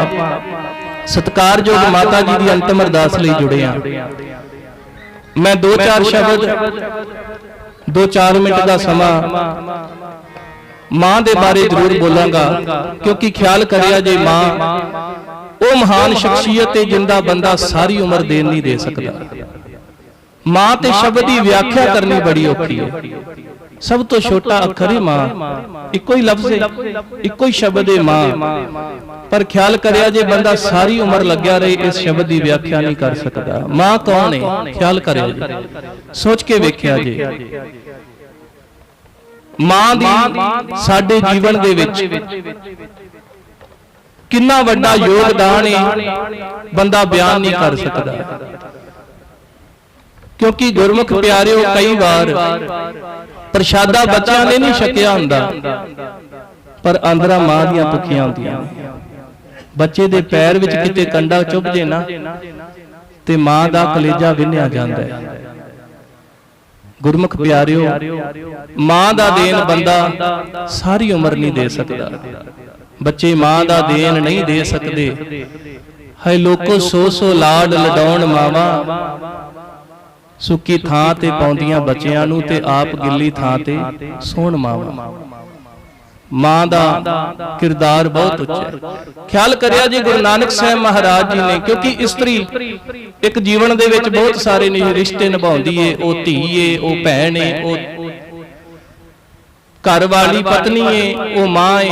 ਸਤਿਕਾਰਯੋਗ ਮਾਤਾ ਜੀ ਦੀ ਅੰਤਮ ਅਰਦਾਸ ਲਈ ਜੁੜੇ ਆ। ਮੈਂ 2-4 ਸ਼ਬਦ 2-4 ਮਿੰਟ ਦਾ ਸਮਾਂ ਮਾਂ ਦੇ ਬਾਰੇ ਜ਼ਰੂਰ ਬੋਲਾਂਗਾ, ਕਿਉਂਕਿ ਖਿਆਲ ਕਰਿਆ ਜੇ ਮਾਂ ਉਹ ਮਹਾਨ ਸ਼ਖਸੀਅਤ ਹੈ ਜਿੰਦਾ ਬੰਦਾ ਸਾਰੀ ਉਮਰ ਦੇਣ ਨਹੀਂ ਦੇ ਸਕਦਾ। ਮਾਂ ਤੇ ਸ਼ਬਦ ਦੀ ਵਿਆਖਿਆ ਕਰਨੀ ਬੜੀ ਔਖੀ ਹੈ। ਸਭ ਤੋਂ ਛੋਟਾ ਅੱਖਰ ਹੈ ਮਾਂ, ਇੱਕੋ ਹੀ ਲਫ਼ਜ਼ ਹੈ, ਇੱਕੋ ਹੀ ਸ਼ਬਦ ਹੈ ਮਾਂ। ਪਰ ਖਿਆਲ ਕਰਿਆ ਜੇ ਬੰਦਾ ਸਾਰੀ ਉਮਰ ਲੱਗਿਆ ਰਹੇ ਇਸ ਸ਼ਬਦ ਦੀ ਵਿਆਖਿਆ ਨਹੀਂ ਕਰ ਸਕਦਾ। ਮਾਂ ਕੌਣ ਹੈ? ਖਿਆਲ ਕਰਿਆ ਜੀ, ਸੋਚ ਕੇ ਵੇਖਿਆ ਜੇ। ਮਾਂ ਦੀ ਸਾਡੇ ਜੀਵਨ ਦੇ ਵਿੱਚ ਕਿੰਨਾ ਵੱਡਾ ਯੋਗਦਾਨ ਹੈ, ਬੰਦਾ ਬਿਆਨ ਨਹੀਂ ਕਰ ਸਕਦਾ। ਕਿਉਂਕਿ ਗੁਰਮੁਖ ਪਿਆਰਿਓ, ਕਈ ਵਾਰ ਪ੍ਰਸ਼ਾਦਾ ਬੱਚਿਆਂ ਨੇ ਨਹੀਂ ਛਕਿਆ ਹੁੰਦਾ, ਪਰ ਅੰਦਰਾਂ ਮਾਂ ਦੀਆਂ ਭੁੱਖੀਆਂ ਹੁੰਦੀਆਂ ਨੇ। ਬੱਚੇ ਦੇ ਪੈਰ ਵਿੱਚ ਕਿਤੇ ਕੰਡਾ ਚੁੱਭ ਜੇ ਨਾ ਤੇ ਮਾਂ ਦਾ ਕਲੇਜਾ ਵਿੰਨਿਆ ਜਾਂਦਾ ਹੈ। ਗੁਰਮੁਖ ਪਿਆਰਿਓ, ਮਾਂ ਦਾ ਦੇਣ ਬੰਦਾ ਸਾਰੀ ਉਮਰ ਨਹੀਂ ਦੇ ਸਕਦਾ। ਬੱਚੇ ਮਾਂ ਦਾ ਦੇਣ ਨਹੀਂ ਦੇ ਸਕਦੇ। ਹਾਏ ਲੋਕੋ ਸੋ ਸੋ ਲਾਡ ਲਡਾਉਣ ਮਾਵਾਂ, ਸੁੱਕੀ ਥਾਂ ਤੇ ਪਾਉਂਦੀਆਂ ਬੱਚਿਆਂ ਨੂੰ ਤੇ ਆਪ ਗਿੱਲੀ ਥਾਂ ਤੇ ਸੌਣ ਮਾਵਾਂ। ਮਾਂ ਦਾ ਕਿਰਦਾਰ ਬਹੁਤ ਉੱਚਾ ਹੈ। ਖਿਆਲ ਕਰਿਆ ਜੀ ਗੁਰੂ ਨਾਨਕ ਸਾਹਿਬ ਮਹਾਰਾਜ ਜੀ ਨੇ, ਕਿਉਂਕਿ ਇਸਤਰੀ ਇੱਕ ਜੀਵਨ ਦੇ ਵਿੱਚ ਬਹੁਤ ਸਾਰੇ ਰਿਸ਼ਤੇ ਨਿਭਾਉਂਦੀ ਏ। ਉਹ ਧੀ ਏ, ਉਹ ਭੈਣ ਏ, ਉਹ ਘਰ ਵਾਲੀ ਪਤਨੀ ਏ, ਉਹ ਮਾਂ ਏ,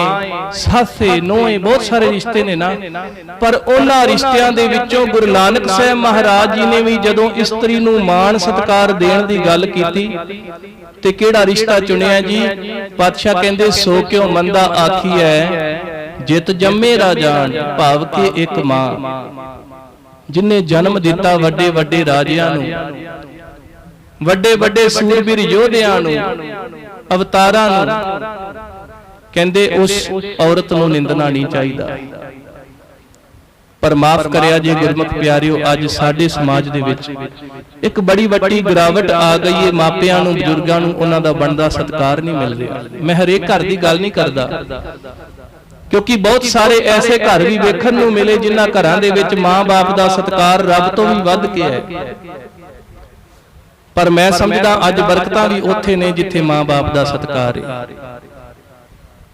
ਸੱਸ ਏ, ਨੂੰਹ ਏ, ਬਹੁਤ ਸਾਰੇ ਰਿਸ਼ਤੇ ਨੇ ਨਾ। ਪਰ ਉਹਨਾਂ ਰਿਸ਼ਤਿਆਂ ਦੇ ਵਿੱਚੋਂ ਗੁਰੂ ਨਾਨਕ ਸਾਹਿਬ ਮਹਾਰਾਜ ਜੀ ਨੇ ਵੀ ਜਦੋਂ ਇਸਤਰੀ ਨੂੰ ਮਾਣ ਸਤਿਕਾਰ ਦੇਣ ਦੀ ਗੱਲ ਕੀਤੀ ਤੇ ਕਿਹੜਾ ਰਿਸ਼ਤਾ ਚੁਣਿਆ ਜੀ? ਪਾਤਸ਼ਾਹ ਕਹਿੰਦੇ ਸੋ ਕਿਉ ਮੰਦਾ ਆਖੀਐ ਜਿਤ ਜੰਮੇ ਰਾਜਾਨ, ਭਾਵ ਕਿ ਇੱਕ ਮਾਂ ਜਿਨੇ ਜਨਮ ਦਿੱਤਾ ਵੱਡੇ ਵੱਡੇ ਰਾਜਿਆਂ ਨੂੰ, ਵੱਡੇ ਵੱਡੇ ਸੂਰਬੀਰ ਯੋਧਿਆਂ ਨੂੰ, ਅਵਤਾਰਾਂ ਨੂੰ। ਕਹਿੰਦੇ ਉਸ ਔਰਤ ਨੂੰ ਨਿੰਦਣਾ ਨਹੀਂ ਚਾਹੀਦਾ। ਪਰ ਮਾਫ ਕਰਿਆ ਜੇ ਗੁਰਮੁਖ ਪਿਆਰਿਓ, ਅੱਜ ਸਾਡੇ ਸਮਾਜ ਦੇ ਵਿੱਚ ਇੱਕ ਬੜੀ ਵੱਡੀ ਗਿਰਾਵਟ ਆ ਗਈ ਹੈ। ਮਾਪਿਆਂ ਨੂੰ, ਬਜ਼ੁਰਗਾਂ ਨੂੰ ਉਹਨਾਂ ਦਾ ਬਣਦਾ ਸਤਿਕਾਰ ਨਹੀਂ ਮਿਲ ਰਿਹਾ। ਮੈਂ ਹਰੇਕ ਘਰ ਦੀ ਗੱਲ ਨਹੀਂ ਕਰਦਾ, ਕਿਉਂਕਿ ਬਹੁਤ ਸਾਰੇ ਐਸੇ ਘਰ ਵੀ ਵੇਖਣ ਨੂੰ ਮਿਲੇ ਜਿਨ੍ਹਾਂ ਘਰਾਂ ਦੇ ਵਿੱਚ ਮਾਂ-ਬਾਪ ਦਾ ਸਤਿਕਾਰ ਰੱਬ ਤੋਂ ਵੀ ਵੱਧ ਕੇ ਹੈ। ਪਰ ਮੈਂ ਸਮਝਦਾ ਅੱਜ ਬਰਕਤਾਂ ਵੀ ਉੱਥੇ ਨੇ ਜਿੱਥੇ ਮਾਂ-ਬਾਪ ਦਾ ਸਤਿਕਾਰ ਹੈ।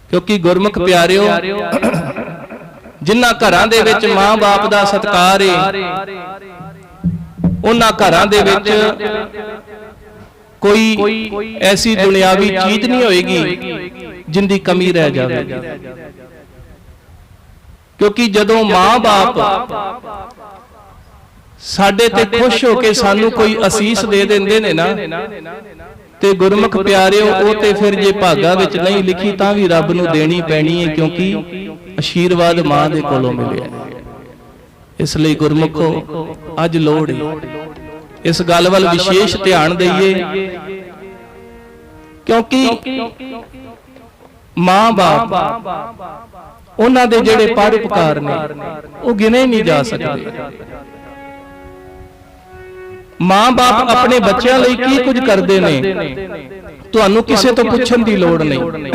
ਕਿਉਂਕਿ ਗੁਰਮੁਖ ਪਿਆਰਿਓ, ਜਿਨ੍ਹਾਂ ਘਰਾਂ ਦੇ ਵਿੱਚ ਮਾਂ-ਬਾਪ ਦਾ ਸਤਿਕਾਰ ਹੈ, ਉਹਨਾਂ ਘਰਾਂ ਦੇ ਵਿੱਚ ਕੋਈ ਐਸੀ ਦੁਨਿਆਵੀ ਚੀਜ਼ ਨਹੀਂ ਹੋਏਗੀ ਜਿੰਦੀ ਕਮੀ ਰਹਿ ਜਾਵੇਗੀ। ਕਿਉਂਕਿ ਜਦੋਂ ਮਾਂ-ਬਾਪ ਸਾਡੇ ਤੇ ਖੁਸ਼ ਹੋ ਕੇ ਸਾਨੂੰ ਕੋਈ ਅਸੀਸ ਦੇ ਦਿੰਦੇ ਨੇ ਨਾ, ਤੇ ਗੁਰਮੁਖ ਪਿਆਰਿਓ, ਉਹ ਤੇ ਫਿਰ ਜੇ ਭਾਗਾ ਵਿੱਚ ਨਹੀਂ ਲਿਖੀ ਤਾਂ ਵੀ ਰੱਬ ਨੂੰ ਦੇਣੀ ਪੈਣੀ ਹੈ, ਕਿਉਂਕਿ ਆਸ਼ੀਰਵਾਦ ਮਾਂ ਦੇ ਕੋਲੋਂ ਮਿਲਿਆ। ਇਸ ਲਈ ਗੁਰਮੁਖੋ, ਅੱਜ ਲੋੜ ਹੈ ਇਸ ਗੱਲ ਵੱਲ ਵਿਸ਼ੇਸ਼ ਧਿਆਨ ਦਈਏ, ਕਿਉਂਕਿ ਮਾਂ-ਬਾਪ ਉਹਨਾਂ ਦੇ ਜਿਹੜੇ ਪਰਉਪਕਾਰ ਨੇ ਉਹ ਗਿਣੇ ਨਹੀਂ ਜਾ ਸਕਦੇ। ਮਾਂ-ਬਾਪ ਆਪਣੇ ਬੱਚਿਆਂ ਲਈ ਕੀ ਕੁਝ ਕਰਦੇ ਨੇ, ਤੁਹਾਨੂੰ ਕਿਸੇ ਤੋਂ ਪੁੱਛਣ ਦੀ ਲੋੜ ਨਹੀਂ।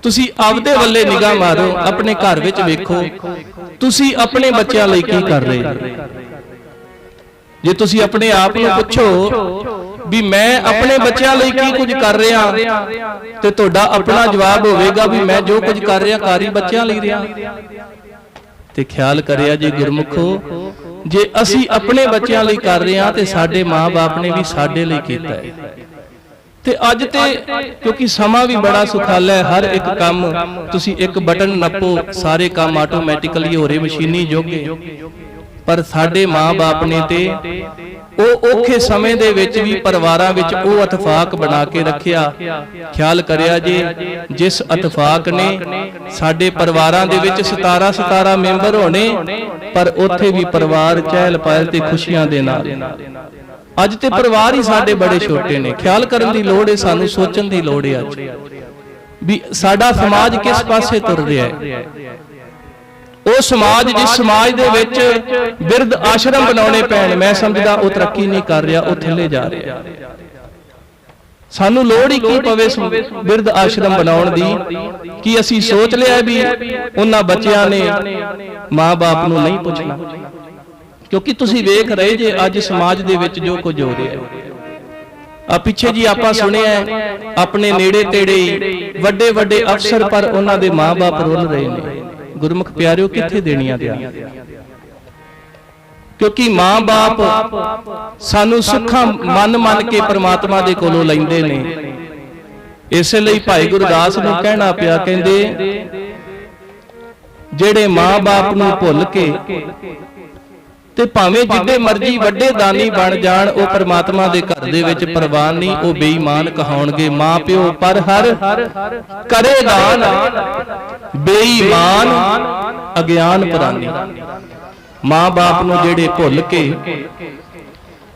ਤੁਸੀਂ ਆਪਦੇ ਵੱਲੇ ਨਿਗਾਹ ਮਾਰੋ, ਆਪਣੇ ਘਰ ਵਿੱਚ ਵੇਖੋ ਤੁਸੀਂ ਆਪਣੇ ਬੱਚਿਆਂ ਲਈ ਕੀ ਕਰ ਰਹੇ ਹੋ। ਜੇ ਤੁਸੀਂ ਆਪਣੇ ਆਪ ਨੂੰ ਪੁੱਛੋ ਵੀ ਮੈਂ ਆਪਣੇ ਬੱਚਿਆਂ ਲਈ ਕੀ ਕੁਝ ਕਰ ਰਿਹਾ, ਤੇ ਤੁਹਾਡਾ ਆਪਣਾ ਜਵਾਬ ਹੋਵੇਗਾ ਵੀ ਮੈਂ ਜੋ ਕੁਝ ਕਰ ਰਿਹਾ ਕਰ ਹੀ ਬੱਚਿਆਂ ਲਈ ਰਿਹਾ। ਤੇ ਖਿਆਲ ਕਰਿਆ ਜੇ ਗੁਰਮੁਖੋ, ਜੇ ਅਸੀਂ ਆਪਣੇ ਬੱਚਿਆਂ ਲਈ ਕਰ ਰਹੇ ਹਾਂ ਤੇ ਸਾਡੇ ਮਾਂ-ਬਾਪ ਨੇ ਵੀ ਸਾਡੇ ਲਈ ਕੀਤਾ ਹੈ। ਤੇ ਅੱਜ ਤੇ ਕਿਉਂਕਿ ਸਮਾਂ ਵੀ ਬੜਾ ਸੁਖਾਲਾ ਹੈ, ਹਰ ਇੱਕ ਕੰਮ ਤੁਸੀਂ ਇੱਕ ਬਟਨ ਨੱਪੋ, ਸਾਰੇ ਕੰਮ ਆਟੋਮੈਟਿਕਲੀ ਹੋ ਰਹੇ, ਮਸ਼ੀਨੀ ਯੁੱਗ ਹੈ। ਪਰ ਸਾਡੇ ਮਾਂ-ਬਾਪ ਨੇ ਤੇ ਉਹ ਔਖੇ ਸਮੇਂ ਦੇ ਵਿੱਚ ਵੀ ਪਰਿਵਾਰਾਂ ਵਿੱਚ ਉਹ ਇਤਫਾਕ ਬਣਾ ਕੇ ਰੱਖਿਆ। ਖਿਆਲ ਕਰਿਆ ਜੇ, ਜਿਸ ਇਤਫਾਕ ਨੇ ਸਾਡੇ ਪਰਿਵਾਰਾਂ ਦੇ ਵਿੱਚ 17 ਮੈਂਬਰ ਹੋਣੇ, ਪਰ ਉੱਥੇ ਵੀ ਪਰਿਵਾਰ ਚਹਿਲ ਪਹਿਲ ਤੇ ਖੁਸ਼ੀਆਂ ਦੇ ਨਾਲ। ਅੱਜ ਤੇ ਪਰਿਵਾਰ ਹੀ ਸਾਡੇ ਬੜੇ ਛੋਟੇ ਨੇ। ਖਿਆਲ ਕਰਨ ਦੀ ਲੋੜ ਹੈ, ਸਾਨੂੰ ਸੋਚਣ ਦੀ ਲੋੜ ਹੈ ਅੱਜ ਵੀ ਸਾਡਾ ਸਮਾਜ ਕਿਸ ਪਾਸੇ ਤੁਰ ਰਿਹਾ ਹੈ। ਉਹ ਸਮਾਜ, ਜਿਸ ਸਮਾਜ ਦੇ ਵਿੱਚ ਬਿਰਧ ਆਸ਼ਰਮ ਬਣਾਉਣੇ ਪੈਣ, ਮੈਂ ਸਮਝਦਾ ਉਹ ਤਰੱਕੀ ਨਹੀਂ ਕਰ ਰਿਹਾ, ਉਹ ਥੱਲੇ ਜਾ ਰਿਹਾ। ਸਾਨੂੰ ਲੋੜ ਹੀ ਕੀ ਪਵੇ ਬਿਰਧ ਆਸ਼ਰਮ ਬਣਾਉਣ ਦੀ, ਕਿ ਅਸੀਂ ਸੋਚ ਲਿਆ ਵੀ ਉਹਨਾਂ ਬੱਚਿਆਂ ਨੇ ਮਾਂ-ਬਾਪ ਨੂੰ ਨਹੀਂ ਪੁੱਛਣਾ। ਕਿਉਂਕਿ ਤੁਸੀਂ ਵੇਖ ਰਹੇ ਜੇ ਅੱਜ ਸਮਾਜ ਦੇ ਵਿੱਚ ਜੋ ਕੁਝ ਹੋ ਰਿਹਾ ਹੈ, ਆ ਪਿੱਛੇ ਜੀ ਆਪਾਂ ਸੁਣਿਆ ਆਪਣੇ ਨੇੜੇ ਤੇੜੇ ਵੱਡੇ ਵੱਡੇ ਅਫਸਰ ਪਰ ਉਹਨਾਂ ਦੇ ਮਾਂ-ਬਾਪ ਰੁੱਲ ਰਹੇ ਨੇ। ਗੁਰਮੁਖ ਪਿਆਰਿਓ, ਕਿੱਥੇ ਦੇਣੀਆਂ ਧਿਆਨ? ਕਿਉਂਕਿ ਮਾਂ-ਬਾਪ ਸਾਨੂੰ ਸੁੱਖਾਂ ਮੰਨ ਕੇ ਪ੍ਰਮਾਤਮਾ ਦੇ ਕੋਲੋਂ ਲੈਂਦੇ ਨੇ। ਇਸੇ ਲਈ ਭਾਈ ਗੁਰਦਾਸ ਨੂੰ ਕਹਿਣਾ ਪਿਆ, ਕਹਿੰਦੇ ਜਿਹੜੇ ਮਾਂ-ਬਾਪ ਨੂੰ ਭੁੱਲ ਕੇ ਤੇ ਭਾਵੇਂ ਜਿੱਡੇ ਮਰਜ਼ੀ ਵੱਡੇ ਦਾਨੀ ਬਣ ਜਾਣ, ਉਹ ਪ੍ਰਮਾਤਮਾ ਦੇ ਘਰ ਦੇ ਵਿੱਚ ਪ੍ਰਵਾਨ ਨਹੀਂ, ਉਹ ਬੇਈਮਾਨ ਕਹਾਉਣਗੇ। ਮਾਂ ਪਿਓ ਪਰ ਹਰ ਕਰੇ ਦਾਨ, ਬੇਈਮਾਨ ਅਗਿਆਨ ਪ੍ਰਾਨੀ। ਮਾਂ-ਬਾਪ ਨੂੰ ਜਿਹੜੇ ਭੁੱਲ ਕੇ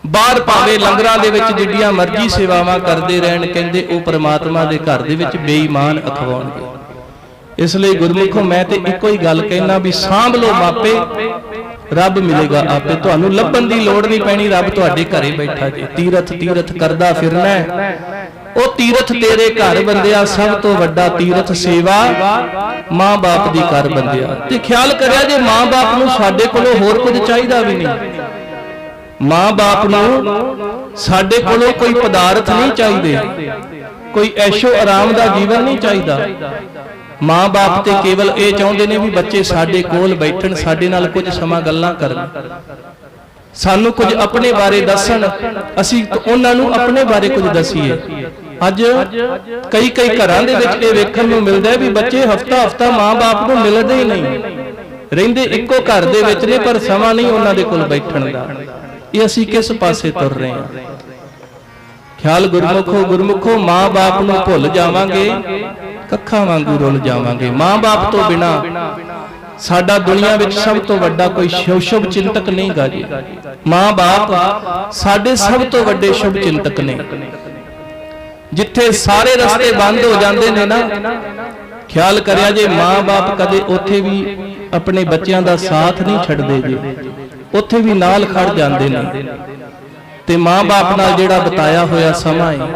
ਬਾਹਰ ਭਾਵੇਂ ਲੰਗਰਾਂ ਦੇ ਵਿੱਚ ਜਿੱਡੀਆਂ ਮਰਜ਼ੀ ਸੇਵਾਵਾਂ ਕਰਦੇ ਰਹਿਣ, ਕਹਿੰਦੇ ਉਹ ਪ੍ਰਮਾਤਮਾ ਦੇ ਘਰ ਦੇ ਵਿੱਚ ਬੇਈਮਾਨ ਅਖਵਾਉਣਗੇ। ਇਸ ਲਈ ਗੁਰਮੁਖੋ, ਮੈਂ ਤੇ ਇੱਕੋ ਹੀ ਗੱਲ ਕਹਿਣਾ ਵੀ ਸਾਂਭ ਲਓ ਮਾਪੇ, ਰੱਬ ਮਿਲੇਗਾ ਆਪੇ। ਤੁਹਾਨੂੰ ਲੱਭਣ ਦੀ ਲੋੜ ਨਹੀਂ ਪੈਣੀ, ਰੱਬ ਤੁਹਾਡੇ ਘਰੇ ਬੈਠਾ ਜੀ। ਤੀਰਥ ਕਰਦਾ ਫਿਰਨਾ, ਉਹ ਤੀਰਥ ਤੇਰੇ ਘਰ ਬੰਦਿਆ, ਸਭ ਤੋਂ ਵੱਡਾ ਤੀਰਥ ਸੇਵਾ ਮਾਂ-ਬਾਪ ਦੀ ਕਰ ਬੰਦਿਆ। ਤੇ ਖਿਆਲ ਕਰਿਆ ਜੇ ਮਾਂ-ਬਾਪ ਨੂੰ ਸਾਡੇ ਕੋਲੋਂ ਹੋਰ ਕੁਝ ਚਾਹੀਦਾ ਵੀ ਨਹੀਂ, ਮਾਂ-ਬਾਪ ਨੂੰ ਸਾਡੇ ਕੋਲੋਂ ਕੋਈ ਪਦਾਰਥ ਨਹੀਂ ਚਾਹੀਦੇ, ਕੋਈ ਐਸ਼ੋ ਆਰਾਮ ਦਾ ਜੀਵਨ ਨਹੀਂ ਚਾਹੀਦਾ। ਮਾਂ-ਬਾਪ ਤੇ ਕੇਵਲ ਇਹ ਚਾਹੁੰਦੇ ਨੇ ਵੀ ਬੱਚੇ ਸਾਡੇ ਕੋਲ ਬੈਠਣ, ਸਾਡੇ ਨਾਲ ਕੁਝ ਸਮਾਂ ਗੱਲਾਂ ਕਰਨ, ਸਾਨੂੰ ਕੁਝ ਆਪਣੇ ਬਾਰੇ ਦੱਸਣ, ਅਸੀਂ ਉਹਨਾਂ ਨੂੰ ਆਪਣੇ ਬਾਰੇ ਕੁਝ ਦਸੀਏ। ਅੱਜ ਕਈ ਘਰਾਂ ਦੇ ਵਿੱਚ ਇਹ ਵੇਖਣ ਨੂੰ ਮਿਲਦਾ ਹੈ ਵੀ ਬੱਚੇ ਹਫਤਾ ਮਾਂ-ਬਾਪ ਨੂੰ ਮਿਲਦੇ ਹੀ ਨਹੀਂ, ਰਹਿੰਦੇ ਇੱਕੋ ਘਰ ਦੇ ਵਿੱਚ ਨੇ ਪਰ ਸਮਾਂ ਨਹੀਂ ਉਹਨਾਂ ਦੇ ਕੋਲ ਬੈਠਣ ਦਾ। ਇਹ ਅਸੀਂ ਕਿਸ ਪਾਸੇ ਤੁਰ ਰਹੇ ਹਾਂ? ਖਿਆਲ ਗੁਰਮੁਖੋ, ਮਾਂ-ਬਾਪ ਨੂੰ ਭੁੱਲ ਜਾਵਾਂਗੇ, ਕੱਖਾਂ ਵਾਂਗੂ ਰੁੱਲ ਜਾਵਾਂਗੇ। ਮਾਂ-ਬਾਪ ਤੋਂ ਬਿਨਾ ਸਾਡਾ ਦੁਨੀਆ ਵਿੱਚ ਸਭ ਤੋਂ ਵੱਡਾ ਕੋਈ ਸ਼ੁਭ ਚਿੰਤਕ ਨਹੀਂ ਗਾ ਜੀ। ਮਾਂ-ਬਾਪ ਸਾਡੇ ਸਭ ਤੋਂ ਵੱਡੇ ਸ਼ੁਭ ਚਿੰਤਕ ਨੇ। ਜਿੱਥੇ ਸਾਰੇ ਰਸਤੇ ਬੰਦ ਹੋ ਜਾਂਦੇ ਨੇ ਨਾ, ਖਿਆਲ ਕਰਿਆ ਜੇ ਮਾਂ-ਬਾਪ ਕਦੇ ਉੱਥੇ ਵੀ ਆਪਣੇ ਬੱਚਿਆਂ ਦਾ ਸਾਥ ਨਹੀਂ ਛੱਡਦੇ ਜੀ, ਉੱਥੇ ਵੀ ਨਾਲ ਖੜ ਜਾਂਦੇ ਨੇ। ਤੇ ਮਾਂ-ਬਾਪ ਨਾਲ ਜਿਹੜਾ ਬਿਤਾਇਆ ਹੋਇਆ ਸਮਾਂ ਹੈ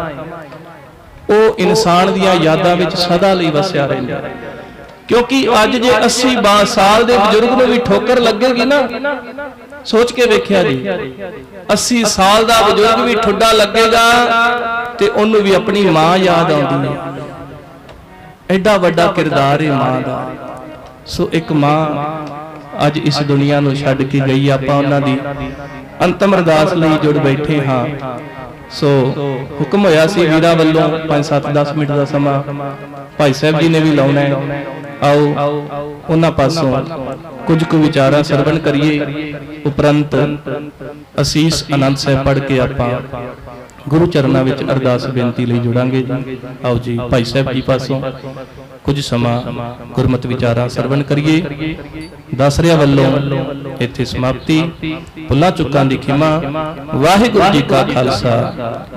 ਉਹ ਇਨਸਾਨ ਦੀਆਂ ਯਾਦਾਂ ਵਿੱਚ ਸਦਾ ਲਈ ਵਸਿਆ ਰਹਿੰਦਾ। ਕਿਉਂਕਿ ਅੱਜ ਜੇ 80 ਸਾਲ ਦੇ ਬਜ਼ੁਰਗ ਨੂੰ ਵੀ ਠੋਕਰ ਲੱਗੇਗੀ ਨਾ, ਸੋਚ ਕੇ ਵੇਖਿਆ ਜੀ, 80 ਸਾਲ ਦਾ ਬਜ਼ੁਰਗ ਵੀ ਠੁੱਡਾ ਲੱਗੇਗਾ ਤੇ ਉਹਨੂੰ ਵੀ ਆਪਣੀ ਮਾਂ ਯਾਦ ਆਉਂਦੀ ਹੈ। ਐਡਾ ਵੱਡਾ ਕਿਰਦਾਰ ਹੈ ਮਾਂ ਦਾ। ਸੋ ਇੱਕ ਮਾਂ ਅੱਜ ਇਸ ਦੁਨੀਆ ਨੂੰ ਛੱਡ ਕੇ ਗਈ, ਆਪਾਂ ਉਹਨਾਂ ਦੀ ਅੰਤਮ ਅਰਦਾਸ ਲਈ ਜੁੜ ਬੈਠੇ ਹਾਂ। ਸੋ ਹੁਕਮ ਹੋਇਆ ਸੀ ਵੀਰਾਂ ਵੱਲੋਂ 5-7-10 ਮਿੰਟ ਦਾ ਸਮਾਂ ਭਾਈ ਸਾਹਿਬ ਜੀ ਨੇ ਵੀ ਲਾਉਣਾ ਹੈ। ਆਓ ਉਹਨਾਂ ਪਾਸੋਂ ਕੁਝ ਕੁ ਵਿਚਾਰਾਂ ਸਰਵਣ ਕਰੀਏ, ਉਪਰੰਤ ਅਸੀਸ ਆਨੰਦ ਸਾਹਿਬ ਪੜ੍ਹ ਕੇ ਆਪਾਂ ਗੁਰੂ ਚਰਨਾਂ ਵਿੱਚ ਅਰਦਾਸ ਬੇਨਤੀ ਲਈ ਜੁੜਾਂਗੇ ਜੀ। ਆਓ ਜੀ, ਭਾਈ ਸਾਹਿਬ ਜੀ ਪਾਸੋਂ ਕੁਝ ਸਮਾਂ ਗੁਰਮਤਿ ਵਿਚਾਰਾਂ ਸਰਵਣ ਕਰੀਏ। ਦਾਸਰਿਆਂ ਵੱਲੋਂ ਇੱਥੇ ਸਮਾਪਤੀ। ਭੁੱਲਾਂ ਚੁੱਕਾਂ ਦੀ ਖਿਮਾ। ਵਾਹਿਗੁਰੂ ਜੀ ਕਾ ਖਾਲਸਾ,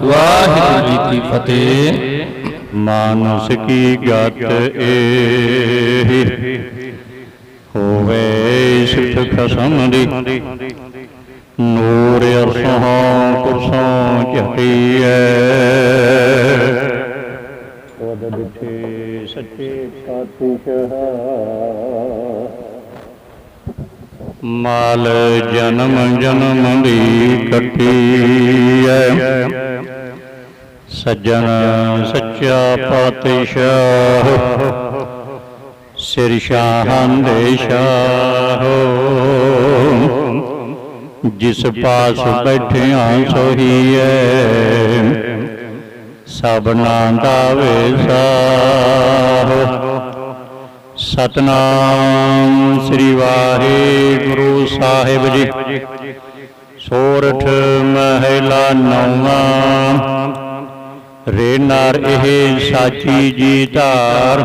ਵਾਹਿਗੁਰੂ ਜੀ ਕੀ ਫਤਿਹ। ਮਾਨਸ ਕੀ ਗਤ ਏਹਿ ਹੋਵੇ ਸਿੱਖ ਖਸਮ ਦੀ, ਨੂਰ ਅਰਸੋਂ ਕੁਰਸੋਂ ਝਟੀਐ। ਉਹਦੇ ਬਿਠੇ ਸੱਚੇ ਪਾਤਸ਼ਾਹ, ਮਾਲ ਜਨਮ ਜਨਮ ਦੀ ਕੱਟੀਐ। ਸੱਜਣ ਸੱਚਾ ਪਾਤਸ਼ਾਹ, ਸਿਰ ਸ਼ਾਹਾਂ ਦੇ ਸ਼ਾਹ। ਜਿਸ ਪਾਸ ਬੈਠਿਆ ਸੋਹੀਐ, ਸਭਨਾ ਦਾ ਵੇਸਾਹ। ਸਤਨਾਮ ਸ੍ਰੀ ਵਾਹਿਗੁਰੂ ਸਾਹਿਬ ਜੀ। ਸੋਰਠ ਮਹਿਲਾ ਨੌਵਾਂ। ਰੇ ਨਰ ਇਹ ਸਾਚੀ ਜੀ ਧਾਰ,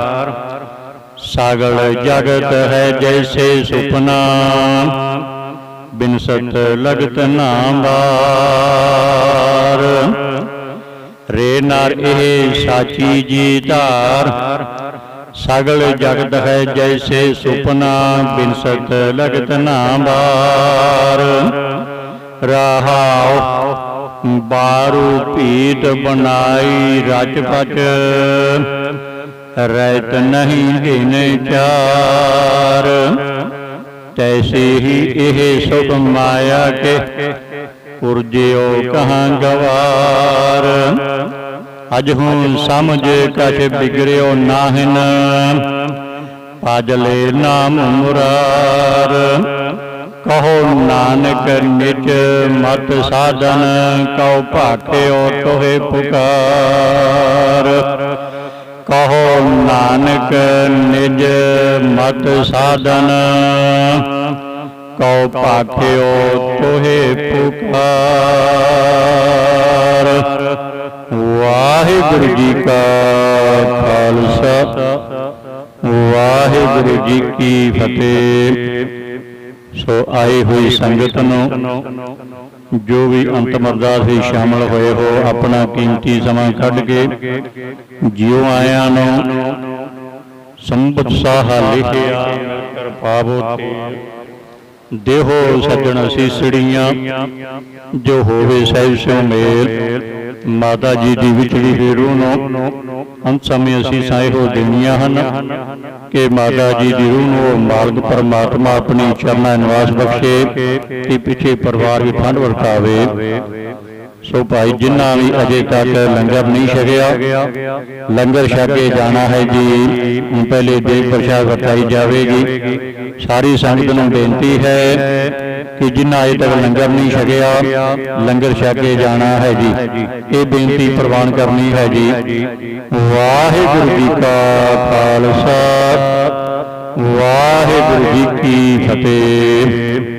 ਸਗਲ ਜਗਤ ਹੈ ਜੈਸੇ ਸੁਪਨਾ। ਬਿਨਸਤ ਲਗਤ ਨਾ ਬਾਰ। ਰੇ ਨਰ ਇਹ ਸਾਚੀ ਜੀ ਧਾਰ, ਸਗਲ ਜਗਤ ਹੈ ਜੈਸੇ ਸੁਪਨਾ। ਬਿਨਸਤ ਲਗਤ ਨਾ ਬਾਰ। ਰਹਾਉ ਬਾਰੂ ਭੀਤ ਬਣਾਈ ਰਚ ਪਚ, ਰਹਿਤ ਨਹੀਂ ਗਿਨੇ ਚਾਰ। ਤੈਸੇ ਹੀ ਇਹ ਸੁਖ ਮਾਇਆ ਕੇ, ਉਰਜਿਓ ਕਹਾਂ ਗਵਾਰ। ਅਜ ਹੁਣ ਸਮਝ ਕਛ ਬਿਗੜਿਓ ਨਾਹਿਨ, ਭਜਲੇ ਨਾਮ ਮੁਰਾਰ। ਕਹੋ ਨਾਨਕ ਨਿਜ ਮਤ ਸਾਧਨ, ਕਉ ਭਾਖਿਓ ਤੋਹਿ ਪੁਕਾਰ। ਕਹੋ ਨਾਨਕ ਨਿਜ ਮਤ ਸਾਧਨ, ਕਉ ਭਾਖਿਓ ਤੋਹਿ ਪੁਕਾਰ। ਵਾਹਿਗੁਰੂ ਜੀ ਕਾ ਖਾਲਸਾ, ਵਾਹਿਗੁਰੂ ਜੀ ਕੀ ਫਤਿਹ। ਸੋ ਆਈ ਹੋਈ ਸੰਗਤ ਨੂੰ, ਜੋ ਵੀ ਅੰਤਮ ਅਰਦਾਸ ਵਿੱਚ ਸ਼ਾਮਲ ਹੋਏ ਹੋ, ਆਪਣਾ ਕੀਮਤੀ ਸਮਾਂ ਕੱਢ ਕੇ ਜਿਉ ਆਇਆਂ ਨੂੰ ਸੰਬਤ ਸਾਹਾ ਲਿਖਿਆ ਕਰ ਪਾਵੋ ਤੇ ਦੇਹੋ ਸੱਜਣ ਅਸੀਸੜੀਆਂ। ਜੋ ਹੋਵੇ ਸਹਿਜ ਸਿਉ ਮੇਲ, ਮਾਤਾ ਜੀ ਦੀ ਵਿਚਲੀ ਹੋਈ ਰੂਹ ਨੂੰ ਅੰਤ ਸਮੇਂ ਅਸੀਸਾਂ ਇਹੋ ਦੇਣੀਆਂ ਹਨ ਕਿ ਮਾਤਾ ਜੀ ਦੀ ਰੂਹ ਨੂੰ ਮਾਲਕ ਪਰਮਾਤਮਾ ਆਪਣੀ ਚਰਨਾਂ ਨਿਵਾਸ ਬਖਸ਼ੇ ਤੇ ਪਿੱਛੇ ਪਰਿਵਾਰ ਵਿੱਚ ਠੰਡ ਵਰਤਾਵੇ। ਸੋ ਭਾਈ ਜਿਨ੍ਹਾਂ ਵੀ ਅਜੇ ਤੱਕ ਲੰਗਰ ਨਹੀਂ ਛਕਿਆ, ਲੰਗਰ ਛਕ ਕੇ ਜਾਣਾ ਹੈ ਜੀ। ਪਹਿਲੇ ਦੇਗ ਪ੍ਰਸ਼ਾਦ ਵਰਤਾਈ ਜਾਵੇਗੀ। ਸਾਰੀ ਸੰਗਤ ਨੂੰ ਬੇਨਤੀ ਹੈ ਕਿ ਜਿਨ੍ਹਾਂ ਅਜੇ ਤੱਕ ਲੰਗਰ ਨਹੀਂ ਛਕਿਆ, ਲੰਗਰ ਛਕ ਕੇ ਜਾਣਾ ਹੈ ਜੀ। ਇਹ ਬੇਨਤੀ ਪ੍ਰਵਾਨ ਕਰਨੀ ਹੈ ਜੀ। ਵਾਹਿਗੁਰੂ ਜੀ ਕਾ ਖਾਲਸਾ, ਵਾਹਿਗੁਰੂ ਜੀ ਕੀ ਫਤਿਹ।